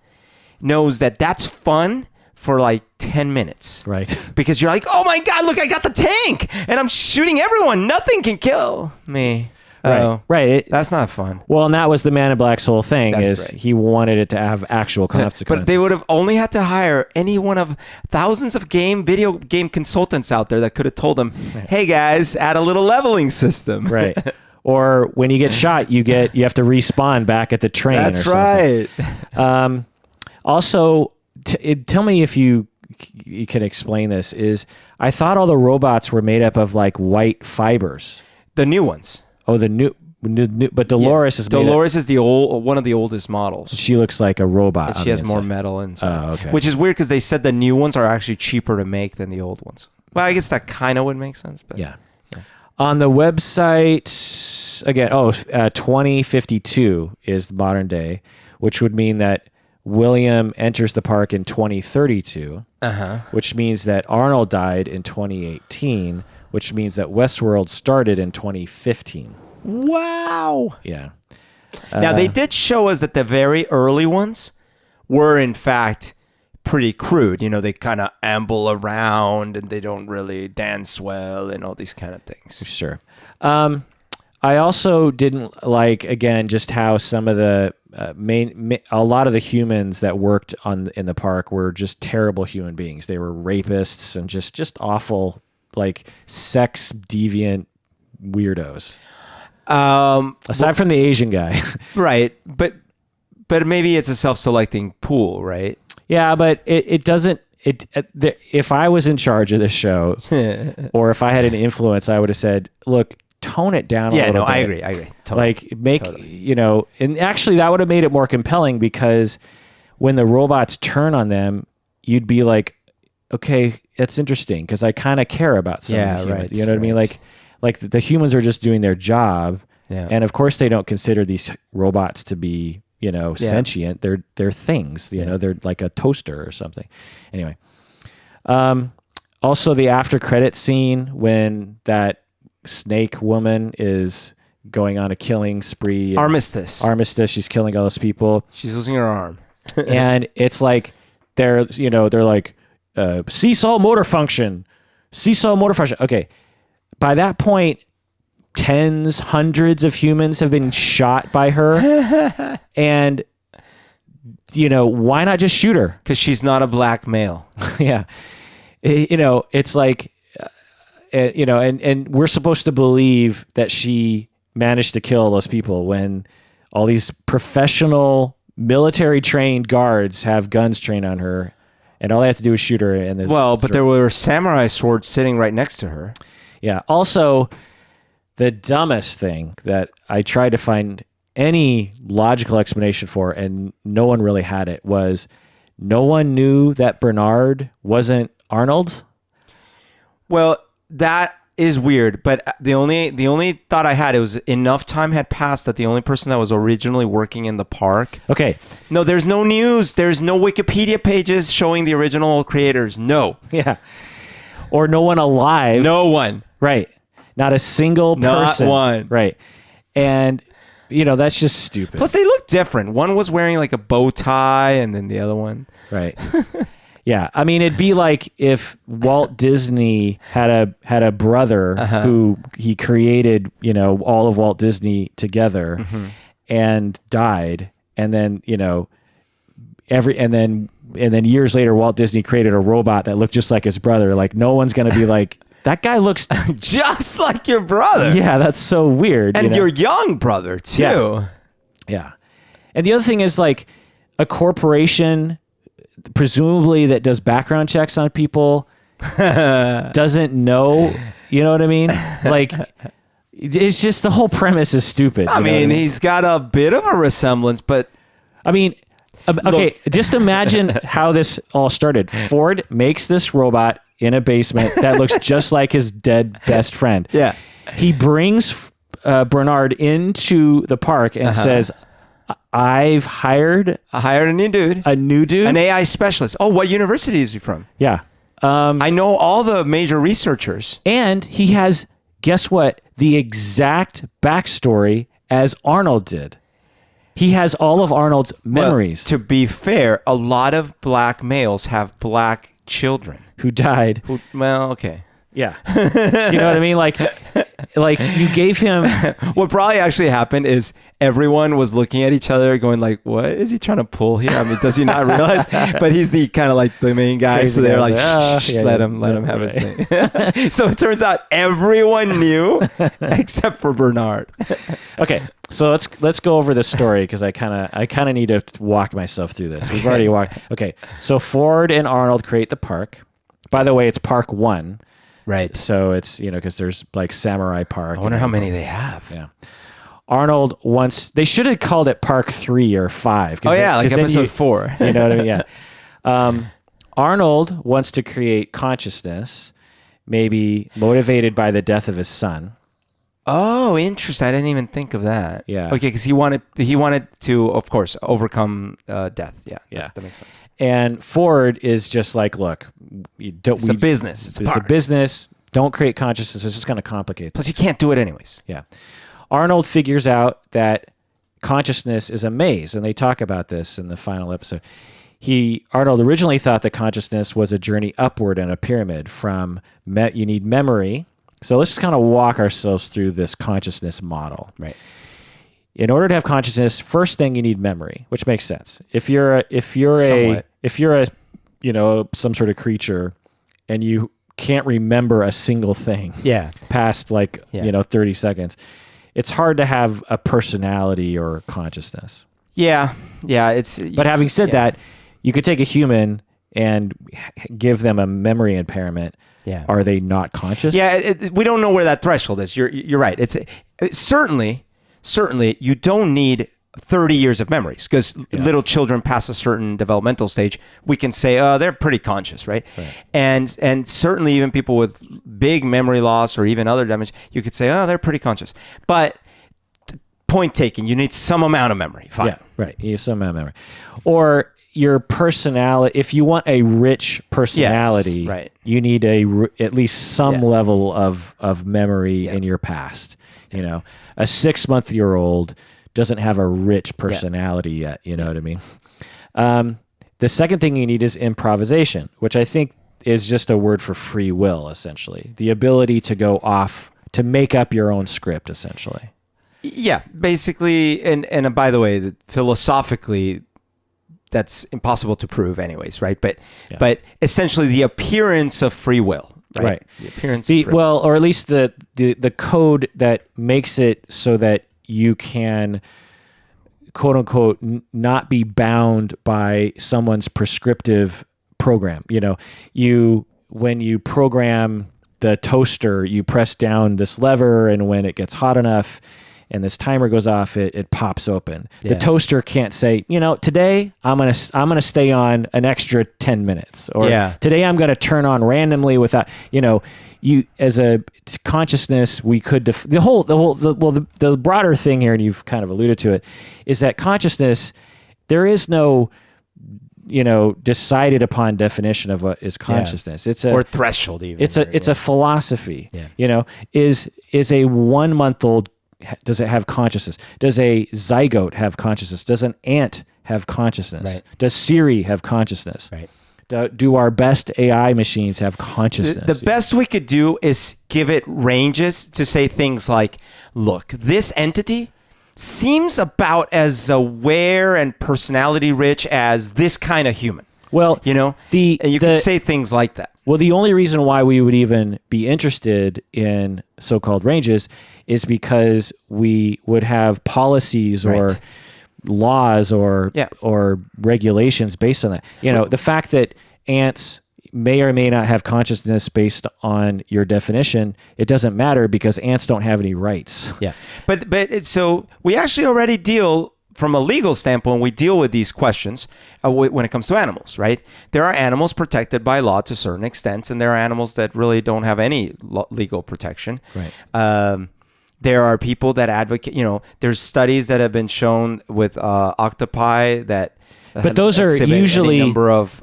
knows that that's fun for like 10 minutes. Right. Because you're like, oh my God, look, I got the tank and I'm shooting everyone. Nothing can kill me. Right. That's not fun. Well, and that was the Man in Black's whole thing That's he wanted it to have actual consequences. But they would have only had to hire any one of thousands of video game consultants out there that could have told them, hey guys, add a little leveling system. Right. Or when you get shot, you have to respawn back at the train. That's or right. Also, tell me if you can explain this. I thought all the robots were made up of like white fibers. The new ones. Oh, the new but Dolores is the one of the oldest models. She looks like a robot. And she has more metal inside. Oh, okay. Which is weird because they said the new ones are actually cheaper to make than the old ones. Well, I guess that kind of would make sense. But yeah. On the website, again, 2052 is modern day, which would mean that William enters the park in 2032, which means that Arnold died in 2018, which means that Westworld started in 2015. Wow. Yeah. Now, they did show us that the very early ones were, in fact, pretty crude. They kind of amble around and they don't really dance well and all these kind of things. Sure. I also didn't like, again, just how some of the a lot of the humans that worked in the park were just terrible human beings. They were rapists and just awful, like sex deviant weirdos. Aside from the Asian guy. Right. But maybe it's a self-selecting pool, right? Yeah, but it doesn't. If I was in charge of this show, or if I had an influence, I would have said, "Look, tone it down a little bit." I agree. Like and actually, that would have made it more compelling because when the robots turn on them, you'd be like, "Okay, that's interesting," because I kind of care about some of the humans. Right. You know what I mean? Like the humans are just doing their job, and of course they don't consider these robots to be sentient. They're things. They're like a toaster or something. Anyway, also the after credit scene when that snake woman is going on a killing spree. Armistice. She's killing all those people. She's losing her arm, and it's like they're like seesaw motor function. Okay, by that point, tens, hundreds of humans have been shot by her. And, why not just shoot her? Because she's not a black male. Yeah. It's like, and we're supposed to believe that she managed to kill those people when all these professional military trained guards have guns trained on her. And all they have to do is shoot her. But there were samurai swords sitting right next to her. Yeah. Also, the dumbest thing that I tried to find any logical explanation for, and no one really had it, was no one knew that Bernard wasn't Arnold. Well, that is weird, but the only thought I had, it was enough time had passed that the only person that was originally working in the park. Okay. No, there's no news. There's no Wikipedia pages showing the original creators. No. Yeah. Or no one alive. No one. Right. Not a single person. Not one. Right. And, that's just stupid. Plus, they look different. One was wearing like a bow tie, and then the other one. Right. Yeah. I mean, it'd be like if Walt Disney had a brother who he created, all of Walt Disney together and died. And then, and then years later, Walt Disney created a robot that looked just like his brother. Like, no one's going to be like, that guy looks just like your brother. Yeah, that's so weird. And your young brother, too. Yeah. And the other thing is, like, a corporation, presumably that does background checks on people, doesn't know, you know what I mean? Like, it's just the whole premise is stupid. I mean, he's got a bit of a resemblance, but... I mean... Okay, just imagine how this all started. Ford makes this robot in a basement that looks just like his dead best friend. Yeah. He brings Bernard into the park and says, I've hired a new dude. An AI specialist. Oh, what university is he from? Yeah. I know all the major researchers. And he has, guess what? The exact backstory as Arnold did. He has all of Arnold's memories. Well, to be fair, a lot of black males have black children. Who died. Well, okay. Yeah. You know what I mean? Like you gave him... What probably actually happened is everyone was looking at each other going like, what is he trying to pull here? I mean, does he not realize? But he's the kind of like the main guy. Crazy so they're guys like, shh, let him have his thing. So it turns out everyone knew except for Bernard. Okay. So let's go over this story because I kind of need to walk myself through this. We've already walked. Okay. So Ford and Arnold create the park. By the way, it's Park 1. Right. So it's, because there's like Samurai Park. I wonder how many they have. Yeah. Arnold they should have called it Park 3 or 5. Oh, yeah, like episode 4. You know what I mean? Yeah. Arnold wants to create consciousness, maybe motivated by the death of his son. Oh, interesting. I didn't even think of that. Yeah. Okay, because he wanted to, of course, overcome death. Yeah. That makes sense. And Ford is just like, look, it's a business. It's a business. Don't create consciousness. It's just going to complicate. Plus, you can't do it anyways. Yeah. Arnold figures out that consciousness is a maze, and they talk about this in the final episode. Arnold originally thought that consciousness was a journey upward in a pyramid from you need memory. So let's just kind of walk ourselves through this consciousness model. Right. In order to have consciousness, first thing you need memory, which makes sense. If you're some sort of creature and you can't remember a single thing past 30 seconds, it's hard to have a personality or consciousness. Yeah. But having said that, you could take a human and give them a memory impairment. Yeah. Are they not conscious? Yeah, we don't know where that threshold is. You're right. It's certainly you don't need 30 years of memories because little children past a certain developmental stage, we can say, oh, they're pretty conscious, right? And certainly even people with big memory loss or even other damage, you could say, oh, they're pretty conscious. But point taken, you need some amount of memory. Fine. Yeah, right. You need some amount of memory. Or your personality, if you want a rich personality, you need at least some level of memory in your past. A 6-month-old doesn't have a rich personality yet. You know what I mean? The second thing you need is improvisation, which I think is just a word for free will, essentially. The ability to go off, to make up your own script, essentially. Yeah, basically, and by the way, philosophically, that's impossible to prove anyways, right? But essentially the appearance of free will, right? The appearance of free will. Well, or at least the code that makes it so that you can, quote unquote, not be bound by someone's prescriptive program. When you program the toaster, you press down this lever, and when it gets hot enough and this timer goes off, it pops open. The toaster can't say, today I'm gonna stay on an extra 10 minutes, or today I'm gonna turn on randomly without, you as a consciousness, we could the broader thing here, and you've kind of alluded to it, is that consciousness, there is no decided upon definition of what is consciousness. It's a threshold even. It's a philosophy. Is a 1-month-old, does it have consciousness? Does a zygote have consciousness? Does an ant have consciousness? Right. Does Siri have consciousness? Right. Do our best AI machines have consciousness? The best we could do is give it ranges to say things like, look, this entity seems about as aware and personality rich as this kind of human. Well, and you could say things like that. Well, the only reason why we would even be interested in so-called ranges is because we would have policies or laws or regulations based on that. The fact that ants may or may not have consciousness based on your definition, it doesn't matter because ants don't have any rights. Yeah. So we actually already deal, from a legal standpoint, we deal with these questions when it comes to animals, right? There are animals protected by law to certain extents, and there are animals that really don't have any legal protection. Right. There are people that advocate, there's studies that have been shown with octopi that but those are usually number of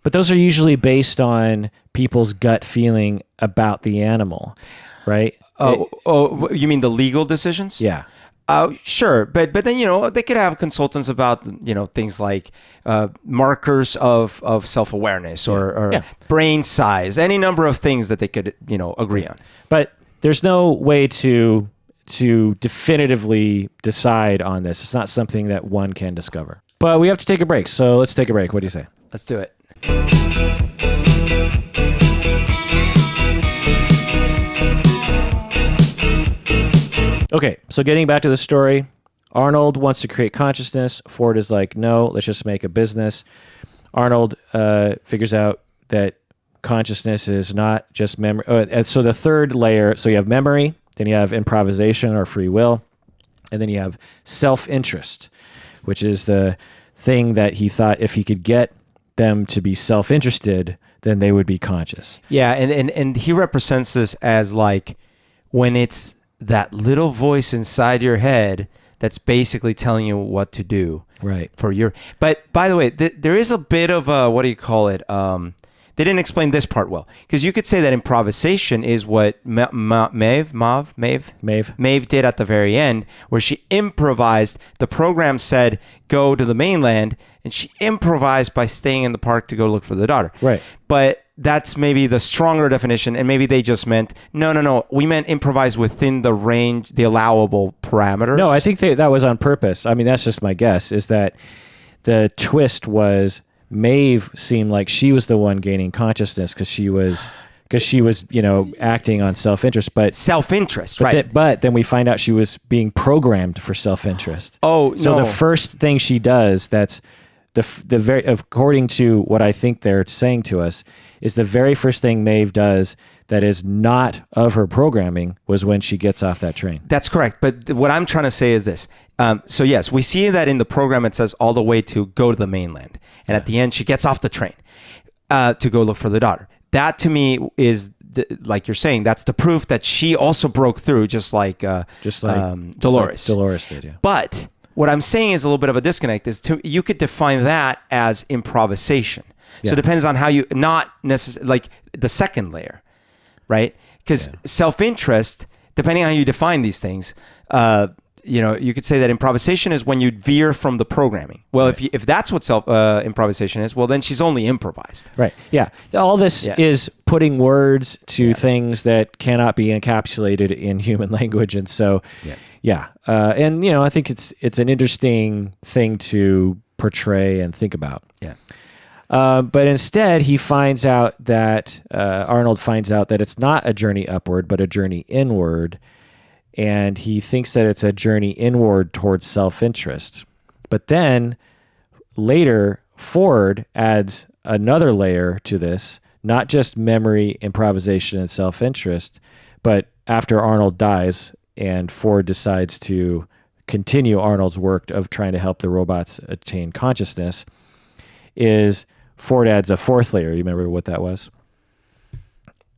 but those are usually based on people's gut feeling about the animal, right? You mean the legal decisions? Yeah. Sure, but then they could have consultants about things like markers of self-awareness or brain size, any number of things that they could agree on. But there's no way to definitively decide on this. It's not something that one can discover. But we have to take a break, so let's take a break. What do you say? Let's do it. Okay, so getting back to the story, Arnold wants to create consciousness. Ford is like, no, let's just make a business. Arnold figures out that consciousness is not just memory. So the third layer, so you have memory, then you have improvisation or free will, and then you have self-interest, which is the thing that he thought if he could get them to be self-interested, then they would be conscious. Yeah, and he represents this as like when it's that little voice inside your head that's basically telling you what to do. Right. But by the way, there is a bit of a, what do you call it? They didn't explain this part well, because you could say that improvisation is what Maeve did at the very end, where she improvised. The program said, go to the mainland, and she improvised by staying in the park to go look for the daughter. Right. But that's maybe the stronger definition, and maybe they just meant, no, we meant improvise within the range, the allowable parameters. No, I think that was on purpose. I mean, that's just my guess, is that the twist was Maeve seemed like she was the one gaining consciousness because she was acting on self-interest, right? But then we find out she was being programmed for self-interest. Oh, so the first thing she does, that's the very, according to what I think they're saying to us, is the very first thing Maeve does that is not of her programming was when she gets off that train. That's correct. But what I'm trying to say is this. So yes, we see that in the program, it says all the way to go to the mainland. And at the end, she gets off the train to go look for the daughter. That to me is, like you're saying, that's the proof that she also broke through, just like Dolores. Dolores did, yeah. But what I'm saying is a little bit of a disconnect. You could define that as improvisation. Yeah. So it depends on how you, not necessarily like the second layer, right? Because self-interest, depending on how you define these things, you could say that improvisation is when you veer from the programming. Well, right. if that's what improvisation is, well, then she's only improvised. Right. Yeah. All this is putting words to things that cannot be encapsulated in human language, and so and I think it's an interesting thing to portray and think about. Yeah. But instead, he finds out that Arnold finds out that it's not a journey upward, but a journey inward. And he thinks that it's a journey inward towards self-interest. But then later, Ford adds another layer to this, not just memory, improvisation, and self-interest, but after Arnold dies and Ford decides to continue Arnold's work of trying to help the robots attain consciousness, is Ford adds a fourth layer. You remember what that was?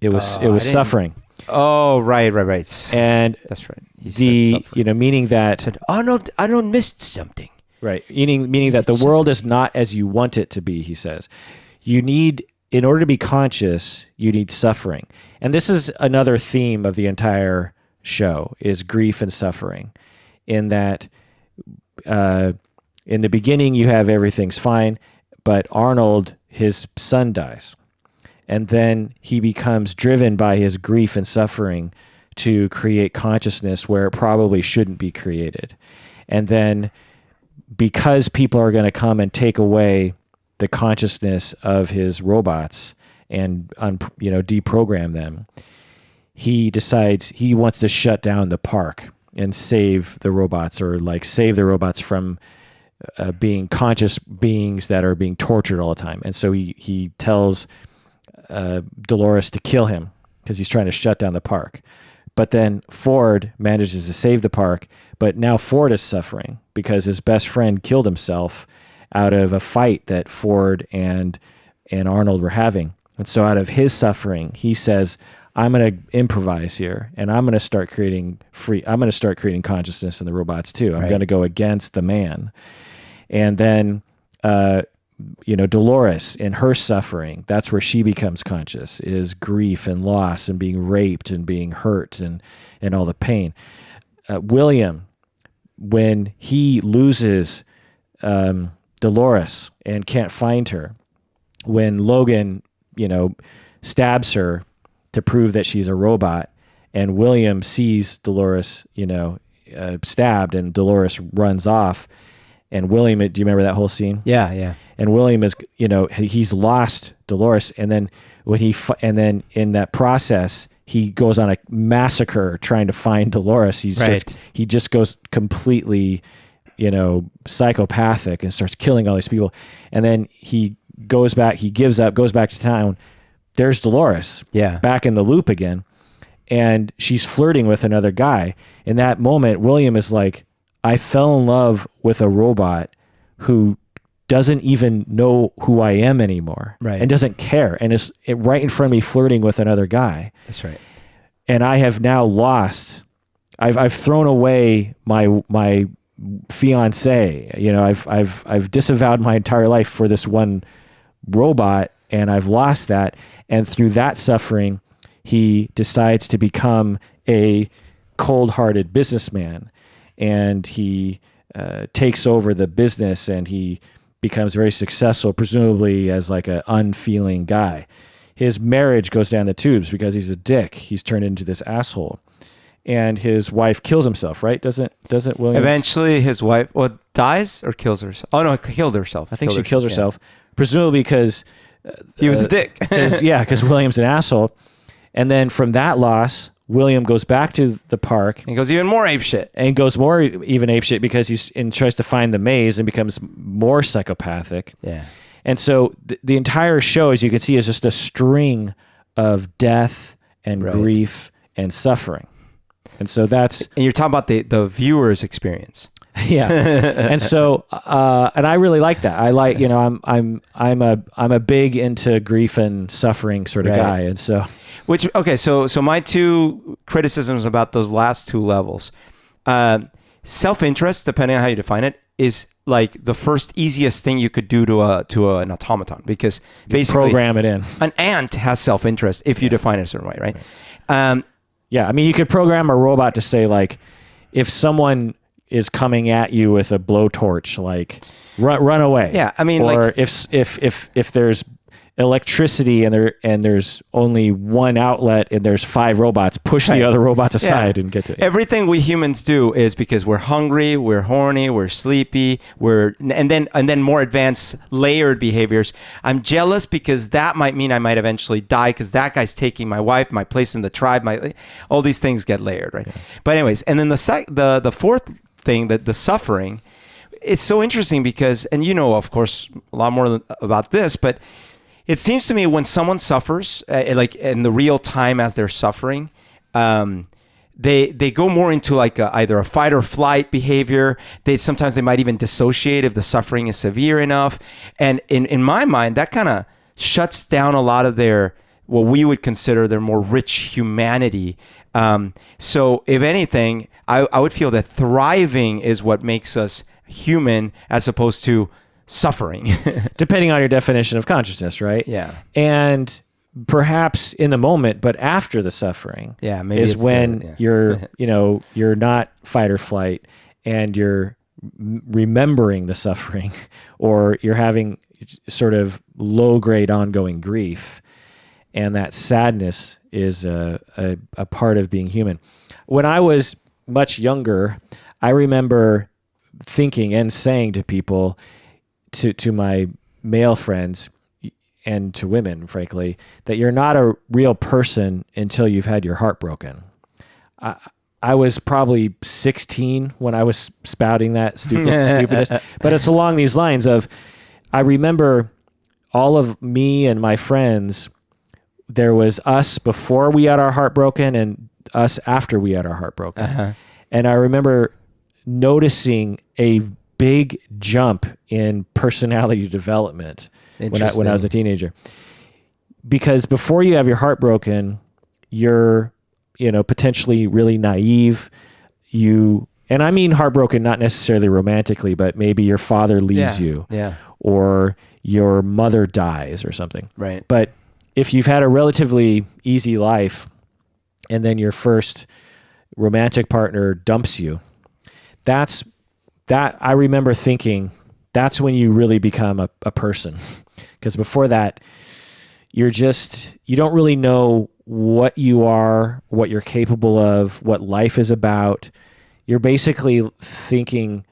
It was suffering. Oh, right. And that's right. Meaning that said, Arnold missed something. Right. Meaning that the world is not as you want it to be, he says. In order to be conscious, you need suffering. And this is another theme of the entire show, is grief and suffering. In that in the beginning you have everything's fine, but Arnold, his son, dies. And then he becomes driven by his grief and suffering to create consciousness where it probably shouldn't be created. And then because people are going to come and take away the consciousness of his robots and deprogram them, he decides he wants to shut down the park and save the robots, or like save the robots from being conscious beings that are being tortured all the time. And so he tells Dolores to kill him because he's trying to shut down the park. But then Ford manages to save the park, but now Ford is suffering because his best friend killed himself out of a fight that Ford and Arnold were having. And so out of his suffering, he says, I'm going to improvise here, and I'm going to start creating consciousness in the robots too. I'm going to go against the man. And then, Dolores in her suffering, that's where she becomes conscious, is grief and loss and being raped and being hurt and all the pain. William, when he loses Dolores and can't find her, when Logan, stabs her to prove that she's a robot, and William sees Dolores, stabbed, and Dolores runs off. And William, do you remember that whole scene? Yeah. And William is, he's lost Dolores, and then in that process, he goes on a massacre trying to find Dolores. He just goes completely, psychopathic and starts killing all these people. And then he goes back, he gives up, goes back to town. There's Dolores, back in the loop again, and she's flirting with another guy. In that moment, William is like, I fell in love with a robot who doesn't even know who I am anymore, and doesn't care, and is right in front of me flirting with another guy. That's right. And I have now lost. I've thrown away my fiance. I've disavowed my entire life for this one robot, and I've lost that. And through that suffering, he decides to become a cold-hearted businessman. And he takes over the business, and he becomes very successful, presumably as like an unfeeling guy. His marriage goes down the tubes because he's a dick. He's turned into this asshole. And his wife kills himself, right? Doesn't Williams? Eventually his wife dies or kills herself. Oh no, killed herself. I think she kills herself, presumably because he was a dick. Because William's an asshole. And then from that loss, William goes back to the park. And goes even more apeshit. And goes more even apeshit because tries to find the maze and becomes more psychopathic. Yeah. And so the entire show, as you can see, is just a string of death and grief and suffering. And so and you're talking about the viewer's experience. Yeah. And so, and I really like that. I like, I'm a big into grief and suffering sort of guy. And so, so my two criticisms about those last two levels, self-interest, depending on how you define it, is like the first easiest thing you could do to an automaton, because basically program it in. An ant has self-interest if you define it a certain way, right? Yeah. I mean, you could program a robot to say, like, if someone is coming at you with a blowtorch, like run away. Yeah, I mean, or if there's electricity and there's only one outlet and there's 5 robots, push the other robots aside and get to it. Everything we humans do is because we're hungry, we're horny, we're sleepy, and then more advanced layered behaviors. I'm jealous because that might mean I might eventually die because that guy's taking my wife, my place in the tribe, all these things get layered, right? Yeah. But anyways, and then the fourth thing, that the suffering, it's so interesting because, and of course a lot more about this, but it seems to me when someone suffers, like in the real time as they're suffering, they go more into like either a fight or flight behavior. Sometimes they might even dissociate if the suffering is severe enough. And in my mind, that kind of shuts down a lot of what we would consider their more rich humanity. So if anything, I would feel that thriving is what makes us human as opposed to suffering. Depending on your definition of consciousness, right? Yeah. And perhaps in the moment, but after the suffering, maybe is when you're, you're not fight or flight, and you're remembering the suffering, or you're having sort of low grade ongoing grief, and that sadness is a part of being human. When I was much younger, I remember thinking and saying to people, to my male friends and to women, frankly, that you're not a real person until you've had your heart broken. I was probably 16 when I was spouting that stupidness, but it's along these lines of, I remember all of me and my friends, there was us before we had our heart broken and us after we had our heart broken. Uh-huh. And I remember noticing a big jump in personality development when I was a teenager. Because before you have your heart broken, you're, potentially really naive. And I mean heartbroken, not necessarily romantically, but maybe your father leaves you, or your mother dies or something. Right. But if you've had a relatively easy life and then your first romantic partner dumps you, I remember thinking that's when you really become a person. Because before that, you don't really know what you are, what you're capable of, what life is about. You're basically thinking,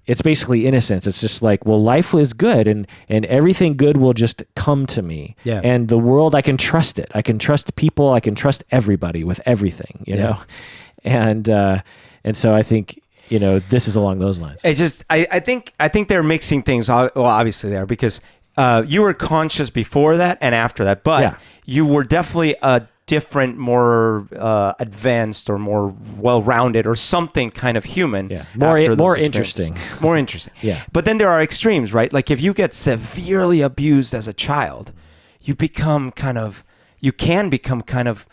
it's basically innocence. It's just like, well, life was good and everything good will just come to me. Yeah. And the world, I can trust it. I can trust people. I can trust everybody with everything, you know? And so I think, this is along those lines. It's just, I think they're mixing things. Well, obviously they are, because you were conscious before that and after that, but you were definitely a different, more advanced or more well-rounded or something kind of human. Yeah. More interesting. More interesting. Yeah. But then there are extremes, right? Like if you get severely abused as a child, you can become kind of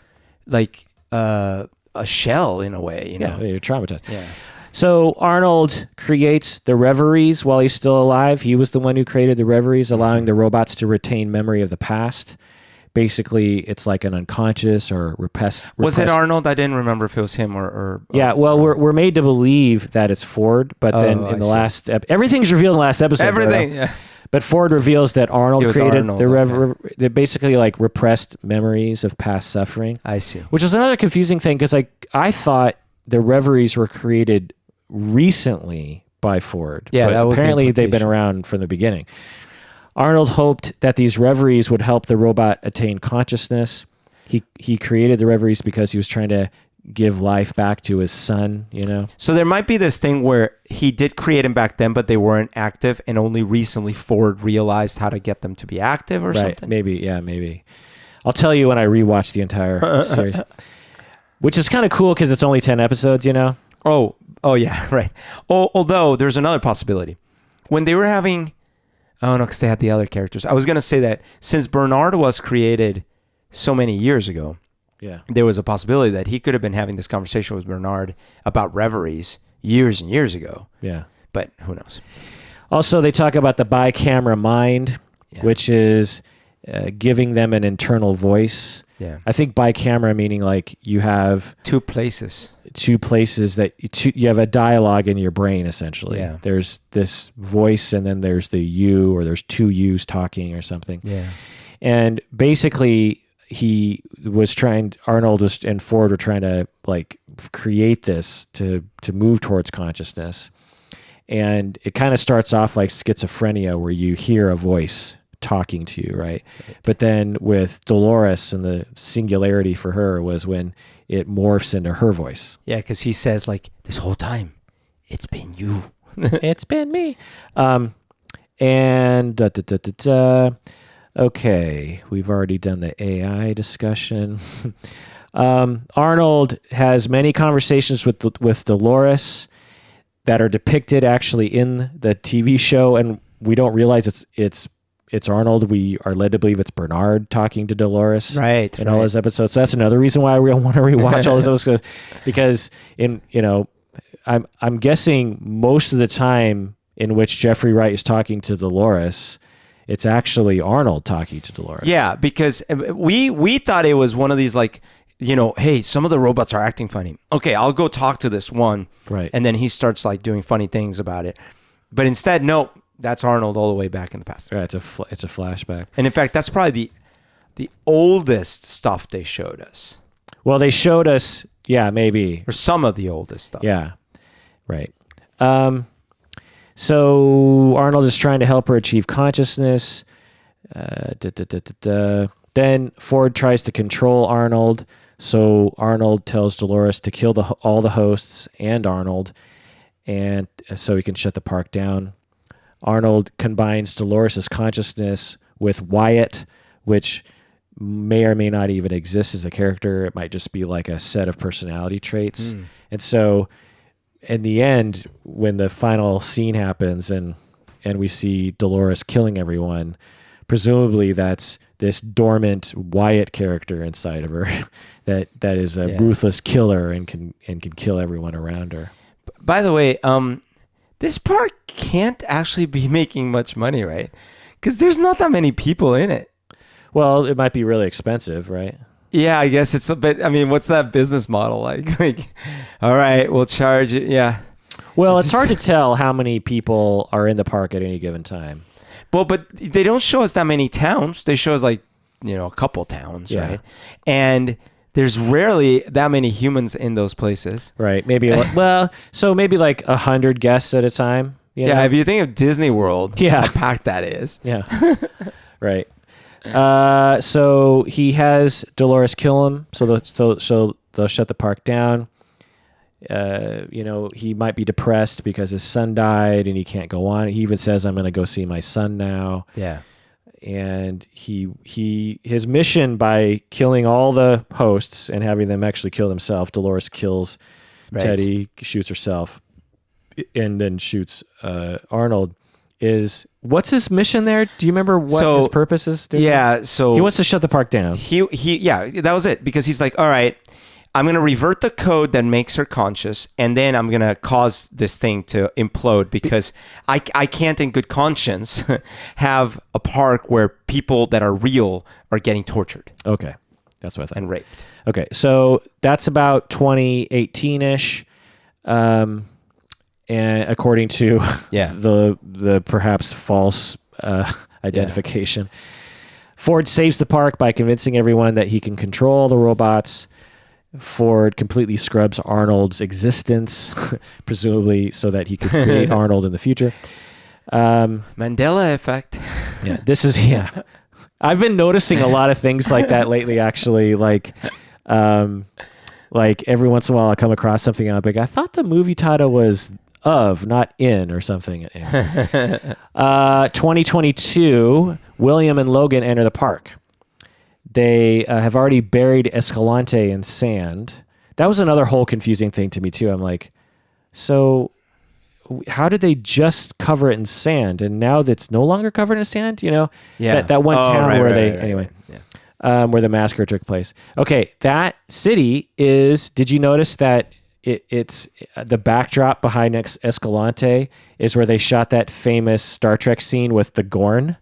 like a shell in a way, Yeah, you're traumatized. Yeah. So Arnold creates the Reveries while he's still alive. He was the one who created the Reveries, allowing the robots to retain memory of the past. Basically, it's like an unconscious or repressed. Was it Arnold? I didn't remember if it was him or yeah, well, we're made to believe that it's Ford, but then in the last... everything's revealed in the last episode. Everything, yeah. But Ford reveals that Arnold created Arnold, they're basically like repressed memories of past suffering. I see. Which is another confusing thing, because I thought the Reveries were created recently by Ford. Yeah, but that was apparently they've been around from the beginning. Arnold hoped that these Reveries would help the robot attain consciousness. He created the Reveries because he was trying to give life back to his son, So there might be this thing where he did create them back then, but they weren't active, and only recently Ford realized how to get them to be active or something? Maybe. I'll tell you when I rewatch the entire series. Which is kind of cool because it's only 10 episodes, Oh yeah, right. Although there's another possibility. When they were having... Oh, no, because they had the other characters. I was going to say that since Bernard was created so many years ago, there was a possibility that he could have been having this conversation with Bernard about Reveries years and years ago. Yeah. But who knows? Also, they talk about the bicameral mind, which is giving them an internal voice. Yeah. I think bicameral meaning like you have... two places that you have a dialogue in your brain, essentially. Yeah. There's this voice and then there's the you, or there's two yous talking or something. Yeah. And basically Arnold and Ford were trying to like create this to move towards consciousness. And it kind of starts off like schizophrenia, where you hear a voice talking to you, right? But then with Dolores, and the singularity for her was when it morphs into her voice. Yeah, because he says like, this whole time, it's been you. It's been me. Okay, we've already done the AI discussion. Arnold has many conversations with Dolores that are depicted actually in the TV show, and we don't realize it's Arnold. We are led to believe it's Bernard talking to Dolores, right? In all his episodes. So that's another reason why we want to rewatch all those episodes, because I'm guessing most of the time in which Jeffrey Wright is talking to Dolores, it's actually Arnold talking to Dolores. Yeah, because we thought it was one of these like, hey, some of the robots are acting funny. Okay, I'll go talk to this one, right? And then he starts like doing funny things about it. But instead, no. That's Arnold all the way back in the past. Right, it's a flashback. And in fact, that's probably the oldest stuff they showed us. Well, they showed us, maybe. Or some of the oldest stuff. Yeah, right. So Arnold is trying to help her achieve consciousness. Then Ford tries to control Arnold. So Arnold tells Dolores to kill all the hosts and Arnold, and so he can shut the park down. Arnold combines Dolores' consciousness with Wyatt, which may or may not even exist as a character. It might just be like a set of personality traits. And so in the end, when the final scene happens and we see Dolores killing everyone, presumably that's this dormant Wyatt character inside of her that is a ruthless killer and can kill everyone around her. By the way, this park can't actually be making much money, right? Because there's not that many people in it. Well, it might be really expensive, right? Yeah, I guess it's a bit. I mean, what's that business model like? Like, all right, we'll charge it. Yeah. Well, it's hard to tell how many people are in the park at any given time. Well, but they don't show us that many towns. They show us like, a couple towns, right? And there's rarely that many humans in those places. Right. Maybe, so maybe like 100 guests at a time. Yeah, if you think of Disney World, how packed that is. Yeah. Right. So he has Dolores kill him. So they'll shut the park down. He might be depressed because his son died and he can't go on. He even says, "I'm going to go see my son now." Yeah. And his mission by killing all the hosts and having them actually kill themselves, Dolores kills Teddy, shoots herself, and then shoots Arnold. What's his mission there? Do you remember what his purpose is? Yeah, so he wants to shut the park down. That was it, because he's like, all right, I'm going to revert the code that makes her conscious, and then I'm going to cause this thing to implode, because I can't in good conscience have a park where people that are real are getting tortured. Okay. That's what I thought. And raped. Okay. So that's about 2018-ish. And according to the perhaps false identification. Ford saves the park by convincing everyone that he can control the robots. Ford completely scrubs Arnold's existence, presumably so that he could create Arnold in the future. Mandela effect. Yeah, this is I've been noticing a lot of things like that lately. Actually, like every once in a while, I'll come across something and I'm like, I thought the movie title was "Of," not "In" or something. 2022, William and Logan enter the park. They have already buried Escalante in sand. That was another whole confusing thing to me too. I'm like, so how did they just cover it in sand and now that's no longer covered in sand? That one town where where the massacre took place. Okay, that city is. Did you notice that it's the backdrop behind Escalante is where they shot that famous Star Trek scene with the Gorn?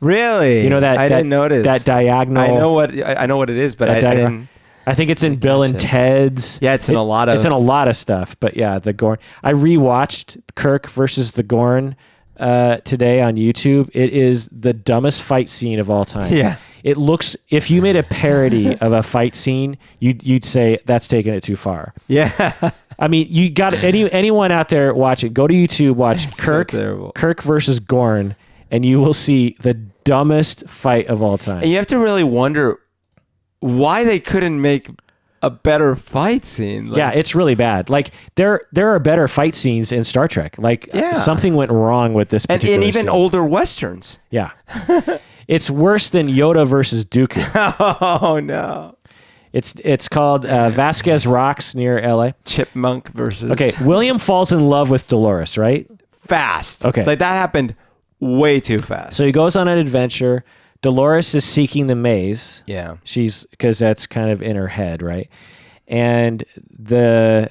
Really? I didn't notice that diagonal. I know what it is, but I didn't. I think it's in Bill and Ted's. Yeah, it's in a lot of stuff. But yeah, the Gorn. I rewatched Kirk versus the Gorn today on YouTube. It is the dumbest fight scene of all time. Yeah, it looks. If you made a parody of a fight scene, you'd say that's taking it too far. Yeah. I mean, you got anyone out there watch it. Go to YouTube, watch Kirk versus Gorn. And you will see the dumbest fight of all time. And you have to really wonder why they couldn't make a better fight scene. Yeah, it's really bad. Like there are better fight scenes in Star Trek. Like something went wrong with this particular and even scene. older westerns. Yeah. It's worse than Yoda versus Dooku. Oh no. It's called Vasquez Rocks near LA. Chipmunk versus. Okay, William falls in love with Dolores, right? Fast. Okay. Like that happened way too fast. So he goes on an adventure. Dolores is seeking the maze. Yeah. Because that's kind of in her head, right? And the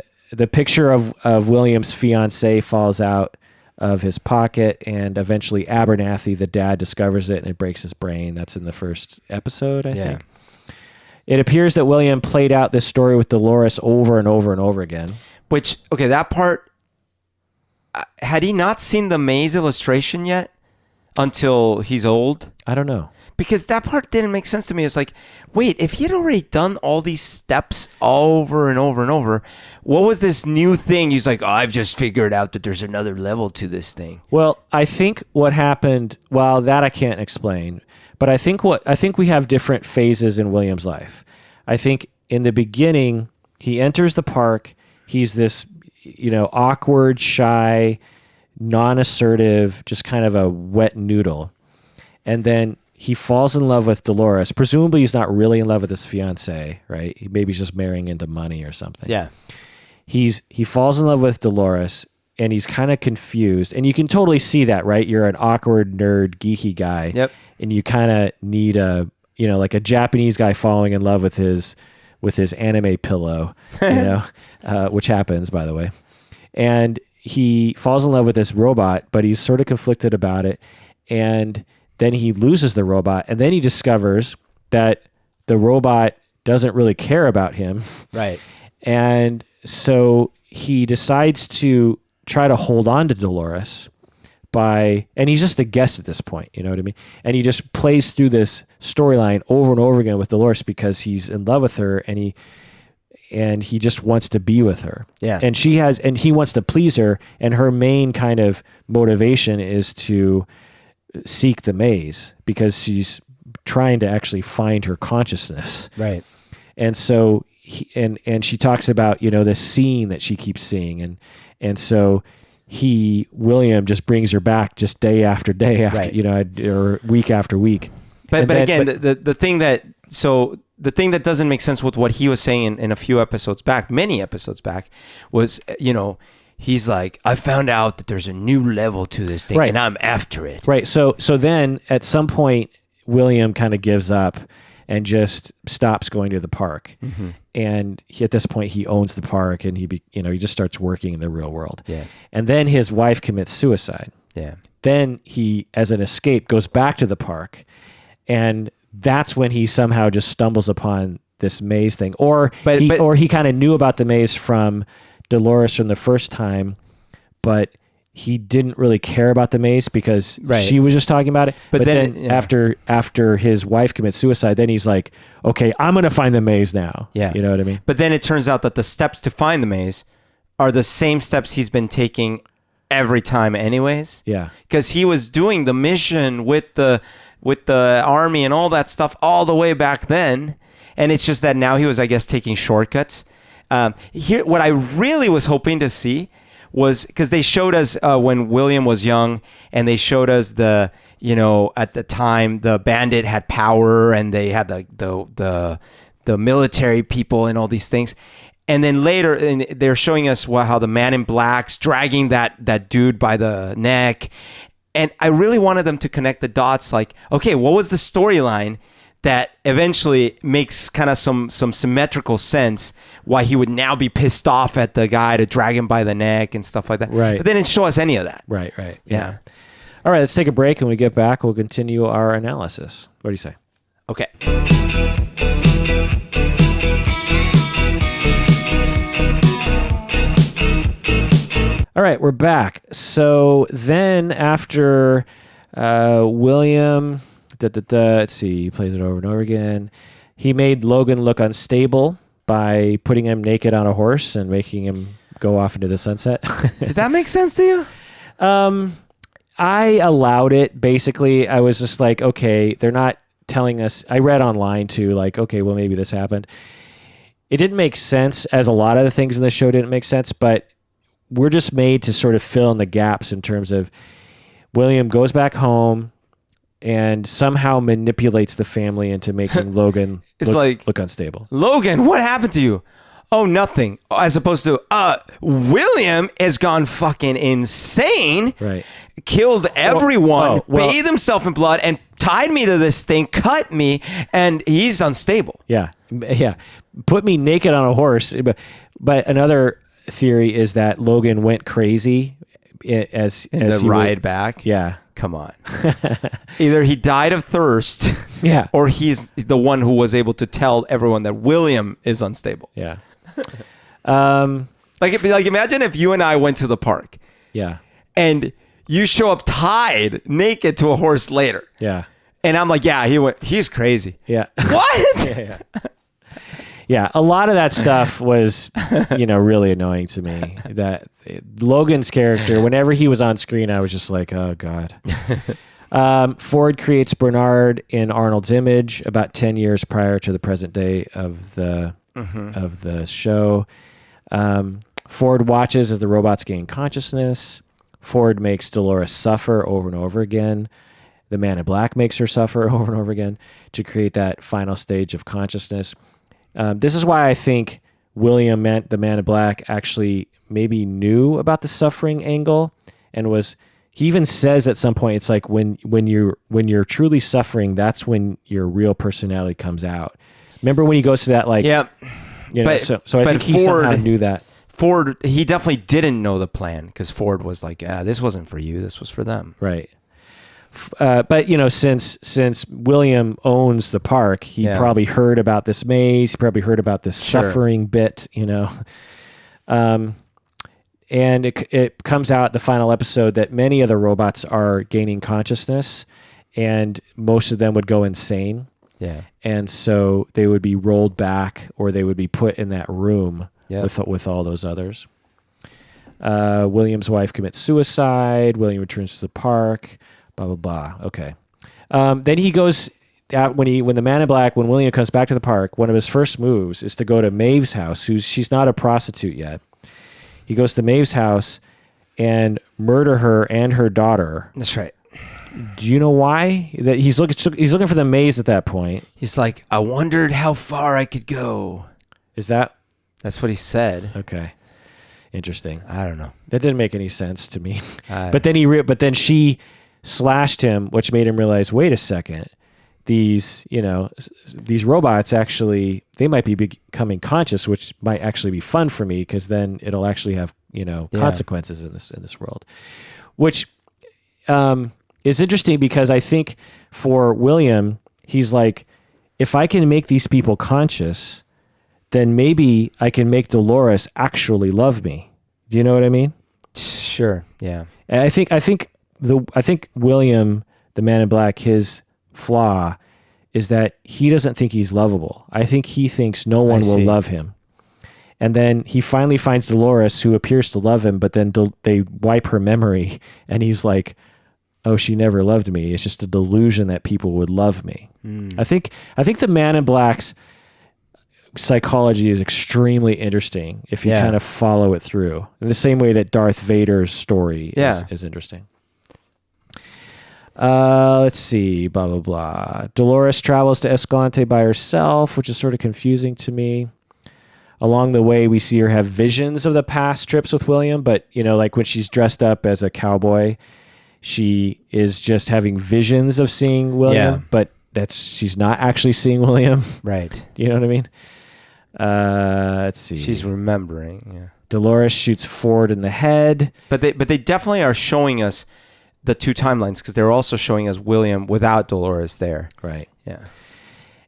picture of William's fiancée falls out of his pocket, and eventually Abernathy, the dad, discovers it and it breaks his brain. That's in the first episode, I think. It appears that William played out this story with Dolores over and over and over again. Which, okay, that part, had he not seen the maze illustration yet? Until he's old? I don't know. Because that part didn't make sense to me. It's like, wait, if he had already done all these steps over and over and over, what was this new thing? He's like, I've just figured out that there's another level to this thing. Well, I think what happened, that I can't explain, but I think we have different phases in William's life. I think in the beginning, he enters the park. He's this, awkward, shy, non-assertive, just kind of a wet noodle. And then he falls in love with Dolores. Presumably he's not really in love with his fiancée, right? Maybe he's just marrying into money or something. Yeah. He falls in love with Dolores and he's kind of confused. And you can totally see that, right? You're an awkward, nerd, geeky guy. Yep. And you kind of need a like a Japanese guy falling in love with his anime pillow, which happens, by the way. And he falls in love with this robot, but he's sort of conflicted about it. And then he loses the robot, and then he discovers that the robot doesn't really care about him. Right. And so he decides to try to hold on to Dolores and he's just a guest at this point, you know what I mean? And he just plays through this storyline over and over again with Dolores because he's in love with her, and he just wants to be with her. Yeah. And he wants to please her, and her main kind of motivation is to seek the maze because she's trying to actually find her consciousness. Right. And so and she talks about, this scene that she keeps seeing, and so William just brings her back just day after day after, right. Or week after week. But again, the thing that doesn't make sense with what he was saying in a few episodes back, many episodes back, was, he's like, I found out that there's a new level to this thing, right, and I'm after it. Right. So then at some point, William kind of gives up and just stops going to the park. Mm-hmm. And at this point, he owns the park, and he just starts working in the real world. Yeah. And then his wife commits suicide. Yeah. Then he, as an escape, goes back to the park, and that's when he somehow just stumbles upon this maze thing. Or he kind of knew about the maze from Dolores from the first time, but he didn't really care about the maze because she was just talking about it. But then after his wife commits suicide, then he's like, okay, I'm going to find the maze now. Yeah. You know what I mean? But then it turns out that the steps to find the maze are the same steps he's been taking every time anyways. Yeah. Because he was doing the mission with the army and all that stuff all the way back then. And it's just that now he was, I guess, taking shortcuts. Here, what I really was hoping to see was, because they showed us when William was young, and they showed us at the time the bandit had power, and they had the military people and all these things. And then later, and they're showing us how the man in black's dragging that dude by the neck. And I really wanted them to connect the dots, like, okay, what was the storyline that eventually makes kind of some symmetrical sense why he would now be pissed off at the guy to drag him by the neck and stuff like that. Right. But they didn't show us any of that. Right. Yeah. All right, let's take a break. When we get back, we'll continue our analysis. What do you say? Okay. All right, we're back. So then after William... let's see, he plays it over and over again. He made Logan look unstable by putting him naked on a horse and making him go off into the sunset. Did that make sense to you? I allowed it. Basically, I was just like, okay, they're not telling us. I read online too, like, okay, well, maybe this happened. It didn't make sense, as a lot of the things in the show didn't make sense, but we're just made to sort of fill in the gaps in terms of William goes back home and somehow manipulates the family into making Logan look unstable. Logan, what happened to you? Oh, nothing. As opposed to, William has gone fucking insane. Right. Killed everyone, bathed himself in blood, and tied me to this thing, cut me, and he's unstable. Yeah. Put me naked on a horse. But another theory is that Logan went crazy as the ride back. Yeah. Come on. Either he died of thirst, or he's the one who was able to tell everyone that William is unstable. Yeah. Like imagine if you and I went to the park. Yeah. And you show up tied naked to a horse later. Yeah. And I'm like, he's crazy. Yeah. What? Yeah, a lot of that stuff was, really annoying to me. That Logan's character, whenever he was on screen, I was just like, oh, God. Ford creates Bernard in Arnold's image about 10 years prior to the present day of the show. Ford watches as the robots gain consciousness. Ford makes Dolores suffer over and over again. The Man in Black makes her suffer over and over again to create that final stage of consciousness. This is why I think William the Man in Black actually maybe knew about the suffering angle and was he even says at some point, it's like when you're truly suffering, that's when your real personality comes out. Remember when he goes to that, like, yeah, you know, so I think he somehow knew that. Ford, he definitely didn't know the plan, because Ford was like, this wasn't for you, this was for them. Right. But, you know, since William owns the park, he probably heard about this maze. He probably heard about this suffering bit, you know. And it comes out the final episode that many of the robots are gaining consciousness, and most of them would go insane. Yeah. And so they would be rolled back, or they would be put in that room with all those others. William's wife commits suicide. William returns to the park. Blah, blah, blah. Okay. Then he goes out when the Man in Black, when William comes back to the park, one of his first moves is to go to Maeve's house, she's not a prostitute yet. He goes to Maeve's house and murder her and her daughter. That's right. Do you know why? That he's looking for the maze at that point. He's like, I wondered how far I could go. That's what he said. Okay. Interesting. I don't know. That didn't make any sense to me. But then she slashed him, which made him realize, wait a second, these robots actually, they might be becoming conscious, which might actually be fun for me, because then it'll actually have, consequences in this world, which is interesting, because I think for William, he's like, if I can make these people conscious, then maybe I can make Dolores actually love me. Do you know what I mean? Sure. Yeah. And I think William, the Man in Black, his flaw is that he doesn't think he's lovable. I think he thinks no one will love him. And then he finally finds Dolores, who appears to love him, but then they wipe her memory, and he's like, oh, she never loved me. It's just a delusion that people would love me. I think the Man in Black's psychology is extremely interesting if you kind of follow it through, in the same way that Darth Vader's story is interesting. Let's see, blah, blah, blah. Dolores travels to Escalante by herself, which is sort of confusing to me. Along the way, we see her have visions of the past trips with William, but, like when she's dressed up as a cowboy, she is just having visions of seeing William, but she's not actually seeing William. Right. Do you know what I mean? Let's see. She's remembering, yeah. Dolores shoots Ford in the head. But they definitely are showing us the two timelines, because they're also showing us William without Dolores there. Right. Yeah.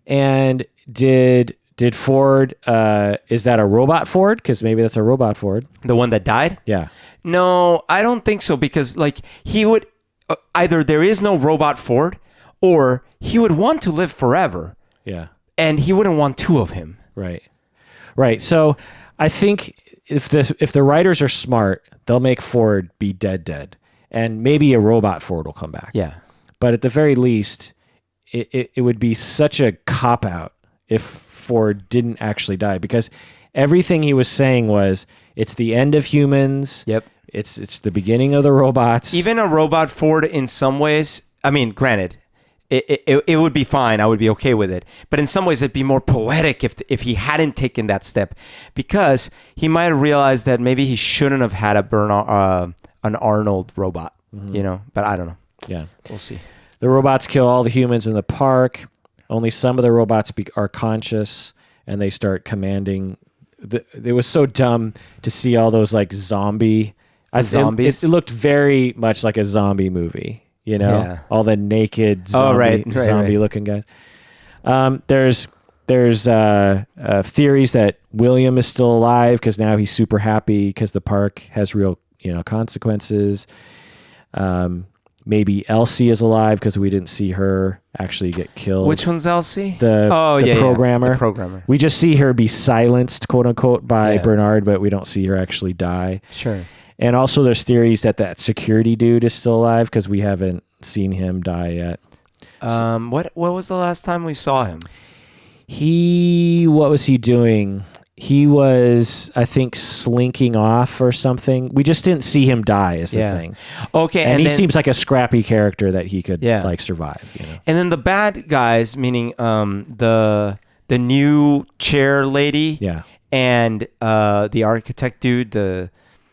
And did Ford, is that a robot Ford? Because maybe that's a robot Ford. The one that died? Yeah. No, I don't think so, because he would, either there is no robot Ford, or he would want to live forever. Yeah. And he wouldn't want two of him. Right. Right. So I think if the writers are smart, they'll make Ford be dead. And maybe a robot Ford will come back. Yeah. But at the very least, it would be such a cop-out if Ford didn't actually die, because everything he was saying was, it's the end of humans. Yep. It's the beginning of the robots. Even a robot Ford, in some ways, I mean, granted, it would be fine. I would be okay with it. But in some ways, it'd be more poetic if he hadn't taken that step, because he might have realized that maybe he shouldn't have had an Arnold robot, but I don't know. Yeah. We'll see. The robots kill all the humans in the park. Only some of the robots are conscious, and they start commanding. It was so dumb to see all those like zombies. It looked very much like a zombie movie, all the naked zombie looking guys. There's theories that William is still alive, because now he's super happy because the park has real consequences. Maybe Elsie is alive, because we didn't see her actually get killed. Which one's Elsie? The programmer. Yeah, the programmer. We just see her be silenced, quote unquote, by Bernard, but we don't see her actually die. Sure. And also there's theories that security dude is still alive, because we haven't seen him die yet. What was the last time we saw him? What was he doing? He was, I think, slinking off or something. We just didn't see him die, is the thing. Okay. And he seems like a scrappy character that he could survive. And then the bad guys, meaning the new chair lady, and the architect dude,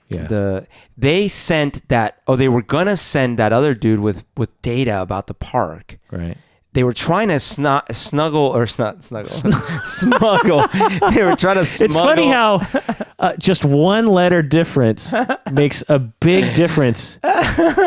they sent that. Oh, they were gonna send that other dude with data about the park. Right. They were trying to smuggle. They were trying to smuggle. It's funny how just one letter difference makes a big difference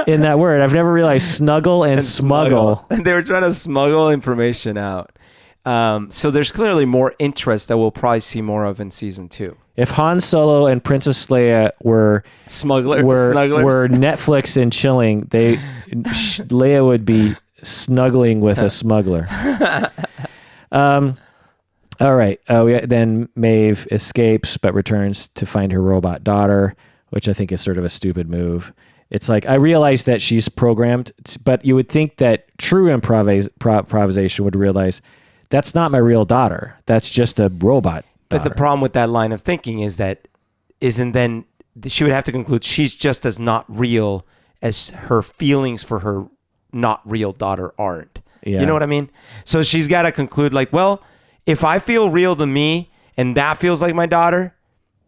in that word. I've never realized snuggle and smuggle. And they were trying to smuggle information out. So there's clearly more interest that we'll probably see more of in season 2. If Han Solo and Princess Leia were smugglers, were Netflix and chilling, Leia would be snuggling with a smuggler. All right. Then Maeve escapes but returns to find her robot daughter, which I think is sort of a stupid move. It's like, I realize that she's programmed, but you would think that true improvisation would realize that's not my real daughter. That's just a robot daughter. But the problem with that line of thinking is that she would have to conclude she's just as not real as her feelings for her not real daughter aren't. Yeah. You know what I mean? So she's got to conclude like, well, if I feel real to me and that feels like my daughter,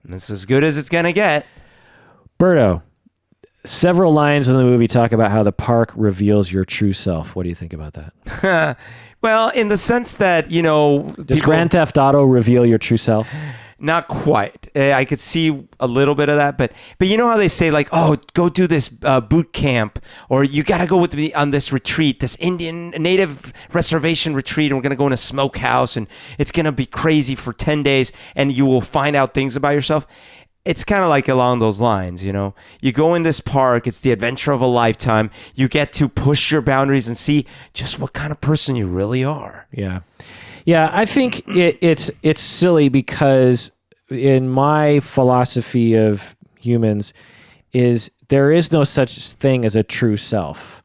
that's as good as it's going to get. Berto, several lines in the movie talk about how the park reveals your true self. What do you think about that? Well, in the sense that, does Grand Theft Auto reveal your true self? Not quite. I could see a little bit of that, but you know how they say like, oh, go do this boot camp, or you got to go with me on this retreat, this Indian native reservation retreat, and we're going to go in a smokehouse, and it's going to be crazy for 10 days, and you will find out things about yourself. It's kind of like along those lines, You go in this park, it's the adventure of a lifetime. You get to push your boundaries and see just what kind of person you really are. Yeah. Yeah, I think it's silly because in my philosophy of humans is there is no such thing as a true self.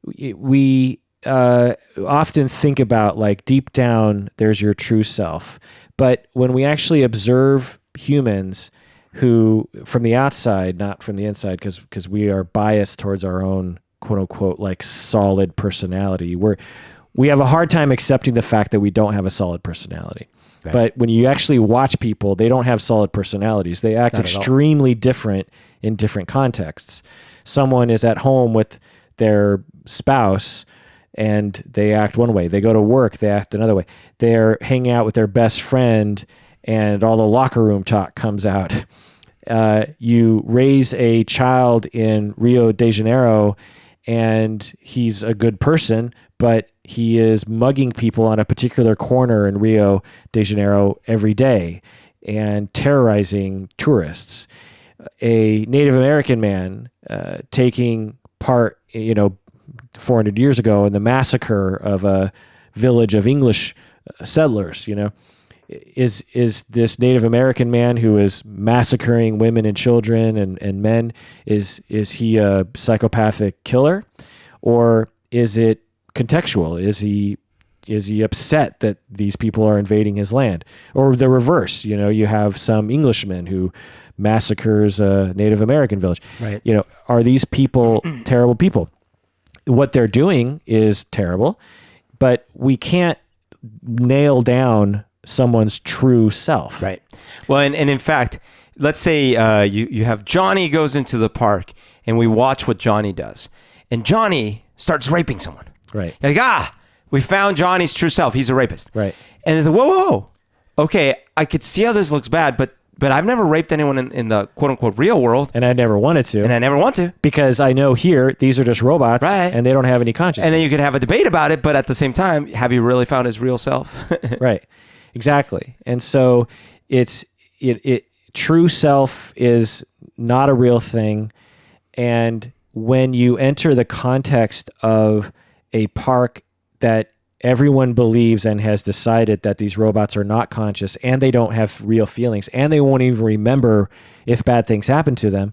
We often think about like deep down there's your true self. But when we actually observe humans who from the outside, not from the inside, because we are biased towards our own quote unquote like solid personality, we have a hard time accepting the fact that we don't have a solid personality. Right. But when you actually watch people, they don't have solid personalities. They act extremely different in different contexts. Someone is at home with their spouse and they act one way. They go to work, they act another way. They're hanging out with their best friend and all the locker room talk comes out. You raise a child in Rio de Janeiro and he's a good person, but he is mugging people on a particular corner in Rio de Janeiro every day and terrorizing tourists. A Native American man taking part, 400 years ago in the massacre of a village of English settlers, is this Native American man who is massacring women and children and men, is he a psychopathic killer, or is it contextual? Is he upset that these people are invading his land, or the reverse? You have some Englishman who massacres a Native American village. Right. Are these people terrible people? What they're doing is terrible, but we can't nail down someone's true self. Right. Well, and in fact, let's say you have Johnny goes into the park and we watch what Johnny does, and Johnny starts raping someone. Right. You're like, we found Johnny's true self. He's a rapist. Right. And it's like, whoa. Okay, I could see how this looks bad, but I've never raped anyone in the quote-unquote real world. And I never wanted to. And I never want to. Because I know here, these are just robots. Right. And they don't have any consciousness. And then you could have a debate about it, but at the same time, have you really found his real self? Right. Exactly. And so true self is not a real thing. And when you enter the context of a park that everyone believes and has decided that these robots are not conscious and they don't have real feelings and they won't even remember if bad things happen to them,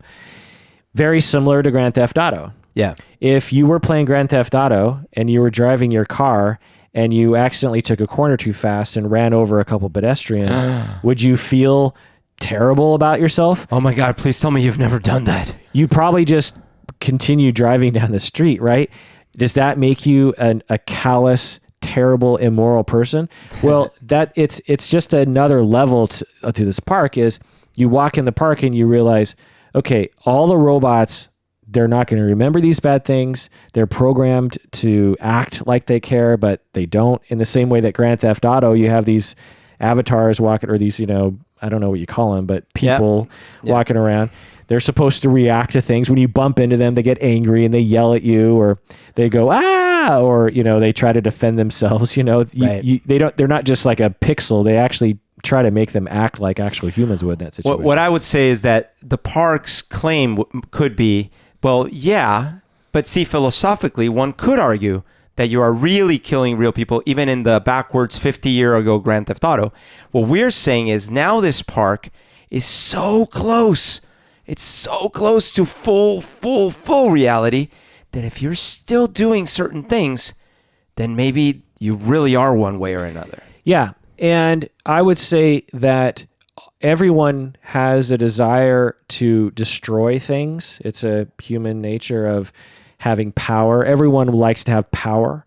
very similar to Grand Theft Auto. Yeah. If you were playing Grand Theft Auto and you were driving your car and you accidentally took a corner too fast and ran over a couple pedestrians, would you feel terrible about yourself? Oh my God, please tell me you've never done that. You probably just continue driving down the street, right? Does that make you a callous, terrible, immoral person? Well, it's just another level to this park. Is you walk in the park and you realize, okay, all the robots, they're not going to remember these bad things. They're programmed to act like they care, but they don't. In the same way that Grand Theft Auto, you have these avatars walking, or these, I don't know what you call them, but people walking around. They're supposed to react to things. When you bump into them, they get angry and they yell at you, or they go, ah, or, they try to defend themselves. They're not just like a pixel. They actually try to make them act like actual humans would in that situation. What I would say is that the park's claim could be, well, yeah, but see, philosophically, one could argue that you are really killing real people, even in the backwards 50-year ago Grand Theft Auto. What we're saying is now this park is so close. It's so close to full reality that if you're still doing certain things, then maybe you really are one way or another. Yeah. And I would say that everyone has a desire to destroy things. It's a human nature of having power. Everyone likes to have power.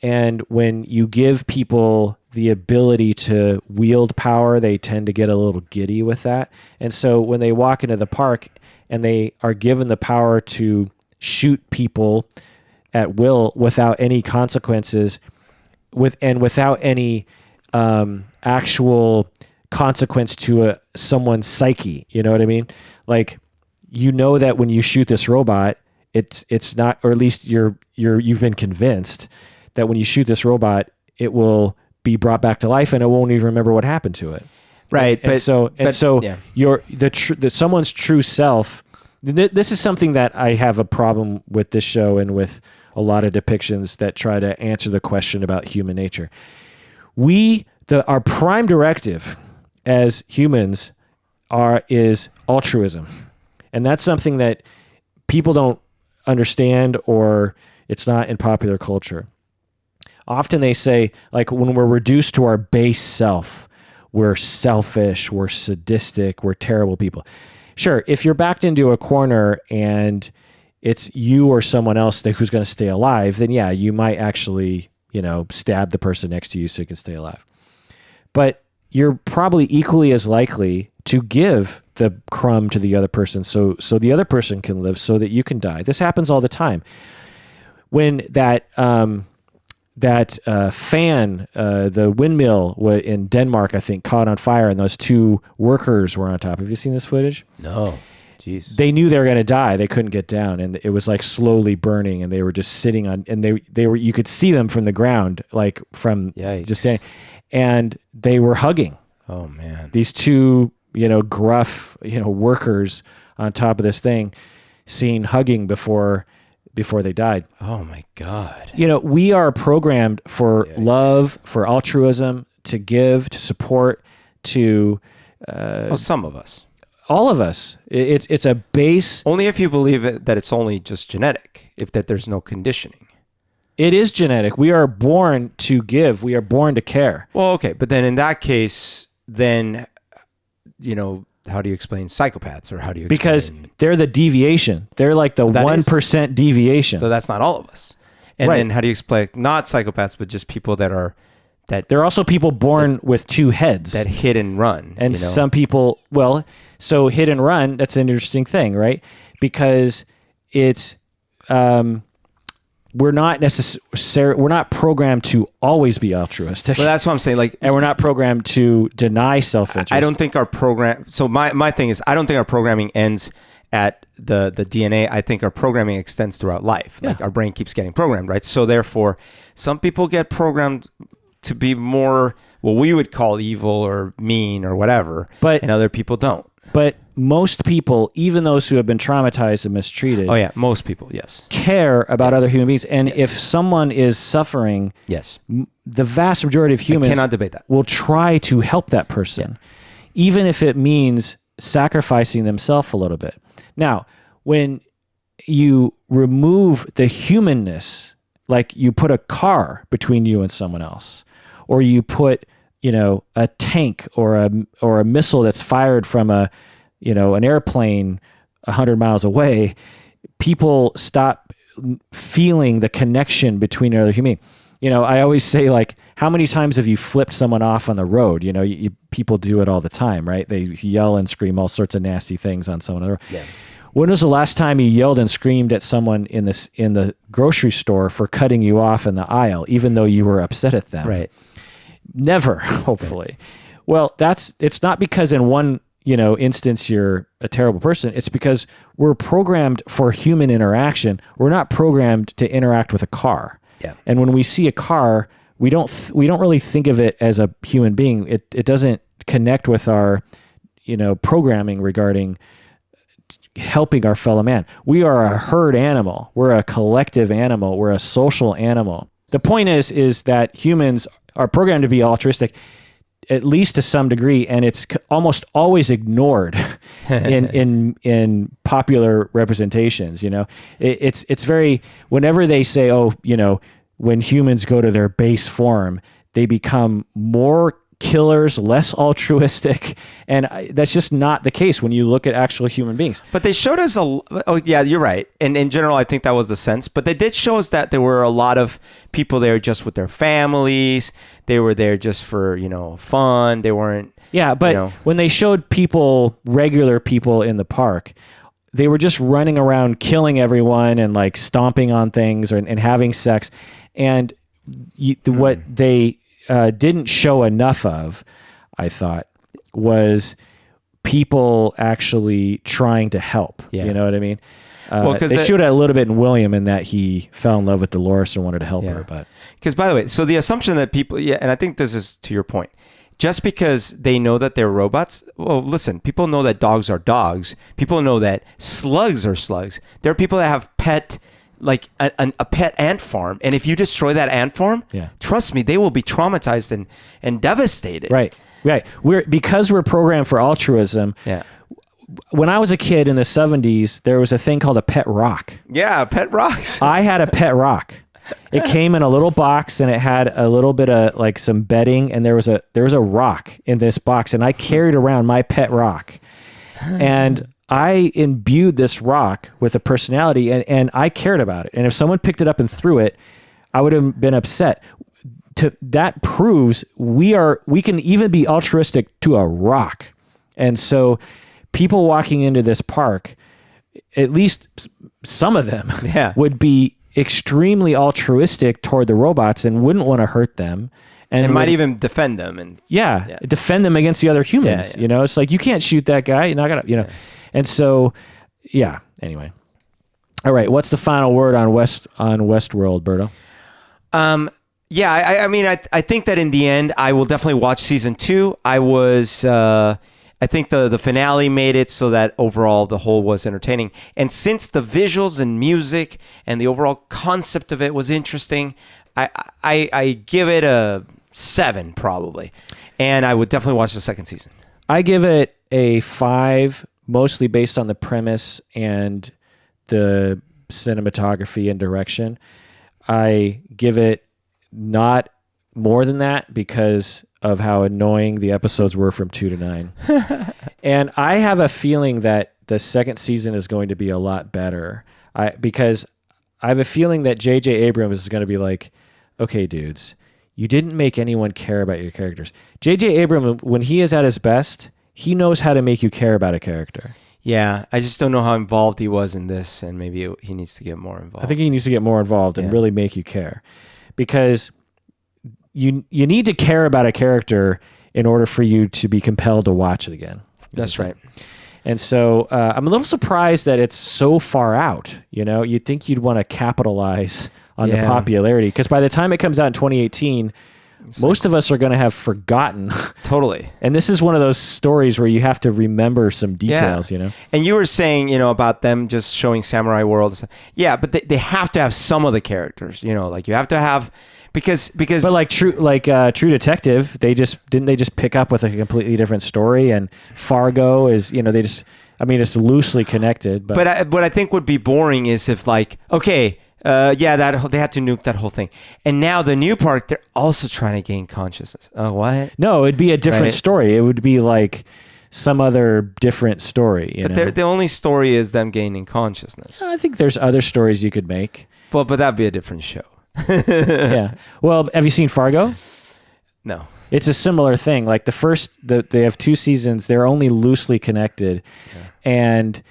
And when you give people the ability to wield power, they tend to get a little giddy with that. And so when they walk into the park and they are given the power to shoot people at will without any consequences, without any actual consequence to someone's psyche, you know what I mean? Like, that when you shoot this robot, it's not, or at least you've been convinced that when you shoot this robot, it will be brought back to life and it won't even remember what happened to it. Right. Someone's true self. This is something that I have a problem with this show and with a lot of depictions that try to answer the question about human nature. Our prime directive as humans is altruism. And that's something that people don't understand, or it's not in popular culture. Often they say, like, when we're reduced to our base self, we're selfish, we're sadistic, we're terrible people. Sure, if you're backed into a corner and it's you or someone else who's going to stay alive, then yeah, you might actually, stab the person next to you so you can stay alive. But you're probably equally as likely to give the crumb to the other person so the other person can live, so that you can die. This happens all the time. When that fan, the windmill in Denmark, I think, caught on fire, and those two workers were on top. Have you seen this footage? No. Jeez. They knew they were going to die. They couldn't get down, and it was like slowly burning, and they were just sitting on, and they were, you could see them from the ground, like from Yikes. Just saying, and they were hugging. Oh man. These two, gruff, workers on top of this thing, seen hugging before they died. Oh my God. We are programmed for love, for altruism, to give, to support, to... well, some of us. All of us. It's a base... Only if you believe that it's only just genetic, that there's no conditioning. It is genetic. We are born to give. We are born to care. Well, okay. But then in that case, how do you explain psychopaths, or how do you explain... Because they're the deviation. They're like the 1% deviation. So that's not all of us. And then how do you explain not psychopaths, but just people that are... There are also people born with two heads. That hit and run. And some people... Well, so hit and run, that's an interesting thing, right? Because it's... we're not programmed to always be altruistic. Well, that's what I'm saying. And we're not programmed to deny self-interest. I don't think our program... So my thing is, I don't think our programming ends at the DNA. I think our programming extends throughout life. Like our brain keeps getting programmed, right? So therefore, some people get programmed to be more what we would call evil or mean or whatever, and other people don't. But most people, even those who have been traumatized and mistreated... Oh yeah, most people, yes. ...care about other human beings. And if someone is suffering... Yes. The vast majority of humans... I cannot debate that. ...will try to help that person, even if it means sacrificing themselves a little bit. Now, when you remove the humanness, like you put a car between you and someone else, or you put... a tank or a missile that's fired from an airplane 100 miles away, people stop feeling the connection between another human being. I always say, like, how many times have you flipped someone off on the road? People do it all the time, right? They yell and scream all sorts of nasty things on someone on the road. Yeah. When was the last time you yelled and screamed at someone in the grocery store for cutting you off in the aisle, even though you were upset at them? Right. Never, hopefully. Right. Well, it's not because in one instance you're a terrible person. It's because we're programmed for human interaction. We're not programmed to interact with a car. Yeah. And when we see a car, we don't really think of it as a human being. It doesn't connect with our programming regarding helping our fellow man. We are a herd animal. We're a collective animal. We're a social animal. The point is that humans are programmed to be altruistic, at least to some degree, and it's almost always ignored in popular representations. It's very, whenever they say, when humans go to their base form, they become more killers, less altruistic, and that's just not the case when you look at actual human beings. But they showed us yeah, you're right. And in general, I think that was the sense. But they did show us that there were a lot of people there just with their families. They were there just for fun. They weren't. Yeah, but when they showed regular people in the park, they were just running around killing everyone and like stomping on things and having sex. And what they didn't show enough of, I thought, was people actually trying to help. Yeah. You know what I mean? They showed it a little bit in William in that he fell in love with Dolores and wanted to help her. But because, by the way, so the assumption that people, and I think this is to your point, just because they know that they're robots, well, listen, people know that dogs are dogs. People know that slugs are slugs. There are people that have like a pet ant farm, and if you destroy that ant farm, trust me, they will be traumatized and devastated. Right. Because we're programmed for altruism. Yeah. When I was a kid in the 70s, there was a thing called a pet rock. Yeah, pet rocks. I had a pet rock. It came in a little box, and it had a little bit of like some bedding, and there was a rock in this box, and I carried around my pet rock, and I imbued this rock with a personality, and I cared about it. And if someone picked it up and threw it, I would have been upset. That proves we can even be altruistic to a rock. And so people walking into this park, at least some of them, would be extremely altruistic toward the robots and wouldn't want to hurt them. And might even defend them. And defend them against the other humans. Yeah. It's like, you can't shoot that guy. You're not gonna, Yeah. And so, anyway. All right, what's the final word on Westworld, Berto? I mean, I think that in the end, I will definitely watch season 2. I think the finale made it so that overall the whole was entertaining. And since the visuals and music and the overall concept of it was interesting, I give it a 7 probably. And I would definitely watch the second season. I give it a 5, mostly based on the premise and the cinematography and direction. I give it not more than that because of how annoying the episodes were from 2 to 9. And I have a feeling that the second season is going to be a lot better. Because I have a feeling that J.J. Abrams is going to be like, okay, dudes, you didn't make anyone care about your characters. J.J. Abrams, when he is at his best, he knows how to make you care about a character. Yeah, I just don't know how involved he was in this, and maybe he needs to get more involved. I think he needs to get more involved and really make you care. Because you need to care about a character in order for you to be compelled to watch it again. That's right. And so I'm a little surprised that it's so far out. You'd think you'd want to capitalize on the popularity, because by the time it comes out in 2018, most of us are going to have forgotten. Totally. And this is one of those stories where you have to remember some details, And you were saying, about them just showing Samurai World. Yeah, but they have to have some of the characters, like you have to have, because. But like True Detective, they just pick up with a completely different story, and Fargo is, it's loosely connected. But what I think would be boring is if okay. They had to nuke that whole thing, and now the new part, they're also trying to gain consciousness. Oh, what? No, it'd be a different story. It would be like some other different story. But the only story is them gaining consciousness. I think there's other stories you could make. But that'd be a different show. Yeah. Well, have you seen Fargo? No. It's a similar thing. Like they have 2 seasons. They're only loosely connected, and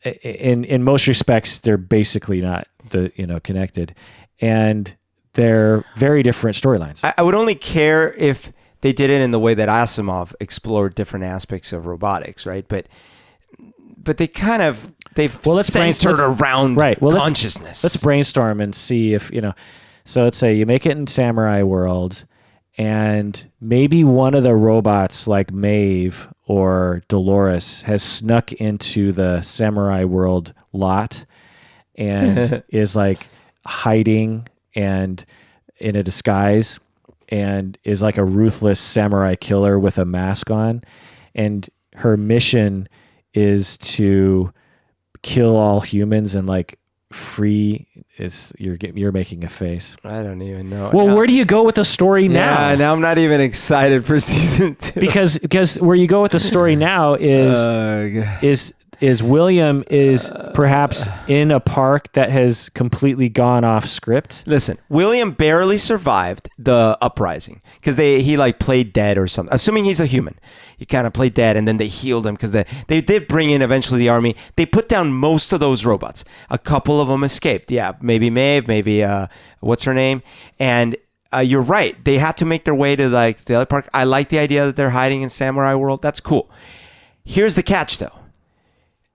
in most respects, they're basically not connected, and they're very different storylines. I would only care if they did it in the way that Asimov explored different aspects of robotics, right? But they've centered around consciousness. Let's brainstorm and see if So let's say you make it in Samurai World, and maybe one of the robots like Maeve or Dolores has snuck into the Samurai World lot and is like hiding and in a disguise and is like a ruthless samurai killer with a mask on. And her mission is to kill all humans and like free you're making a face. I don't even know. Well, where do you go with the story now? Yeah, now I'm not even excited for season 2. Because where you go with the story now is William is perhaps in a park that has completely gone off script. Listen, William barely survived the uprising because he like played dead or something. Assuming he's a human, he kind of played dead, and then they healed him because they did bring in eventually the army. They put down most of those robots. A couple of them escaped. Yeah, maybe Maeve, maybe what's her name, and. You're right. They had to make their way to like the other park. I like the idea that they're hiding in Samurai World. That's cool. Here's the catch, though.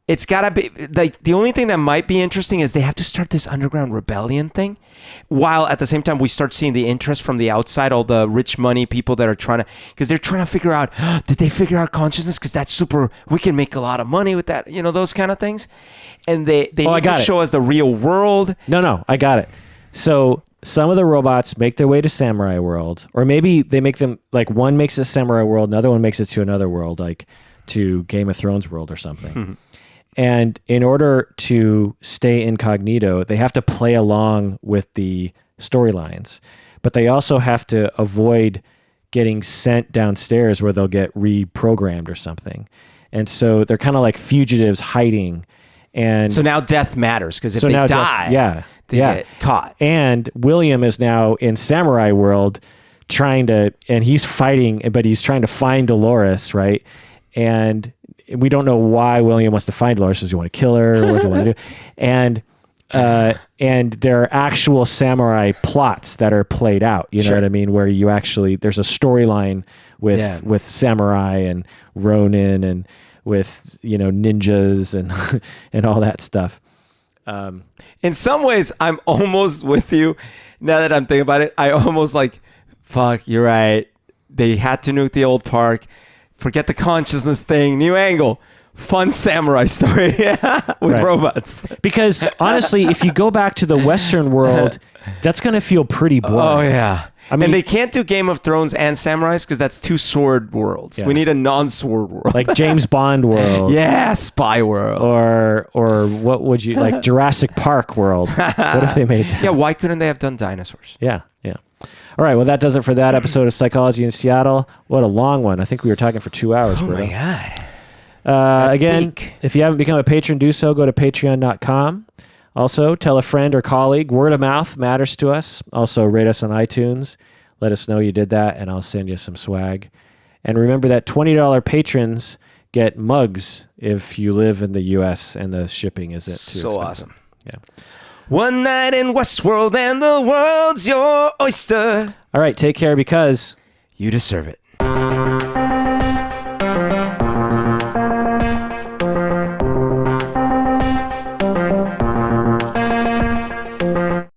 It's gotta be like the only thing that might be interesting is they have to start this underground rebellion thing, while at the same time we start seeing the interest from the outside, all the rich money people that are because they're trying to figure out, did they figure out consciousness? Because that's super. We can make a lot of money with that, those kind of things. And they need to show us the real world. No, I got it. So some of the robots make their way to Samurai World, or maybe they make them like one makes it Samurai World, another one makes it to another world, like to Game of Thrones world or something. And in order to stay incognito, they have to play along with the storylines, but they also have to avoid getting sent downstairs where they'll get reprogrammed or something. And so they're kind of like fugitives hiding. And so now death matters because if they die, they get caught. And William is now in Samurai World and he's fighting, but he's trying to find Dolores, right? And we don't know why William wants to find Dolores. Does he want to kill her? What does he want to do? And there are actual samurai plots that are played out. You know what I mean? Where you actually, there's a storyline with samurai and Ronin and with, ninjas and all that stuff. In some ways, I'm almost with you. Now that I'm thinking about it, I almost like, fuck, you're right. They had to nuke the old park. Forget the consciousness thing. New angle. Fun samurai story with robots. Because honestly, if you go back to the Western world, that's going to feel pretty boring. Oh, yeah. I mean, and they can't do Game of Thrones and samurais because that's 2 sword worlds. Yeah. We need a non-sword world. Like James Bond world. Yeah, spy world. Or what would you, like Jurassic Park world. What if they made that? Yeah, why couldn't they have done dinosaurs? Yeah. All right, well, that does it for that episode of Psychology in Seattle. What a long one. I think we were talking for 2 hours. Oh, my God. Again, if you haven't become a patron, do so. Go to patreon.com. Also, tell a friend or colleague. Word of mouth matters to us. Also, rate us on iTunes. Let us know you did that, and I'll send you some swag. And remember that $20 patrons get mugs if you live in the U.S. and the shipping isn't too expensive. Awesome. Yeah. One night in Westworld and the world's your oyster. All right, take care because you deserve it.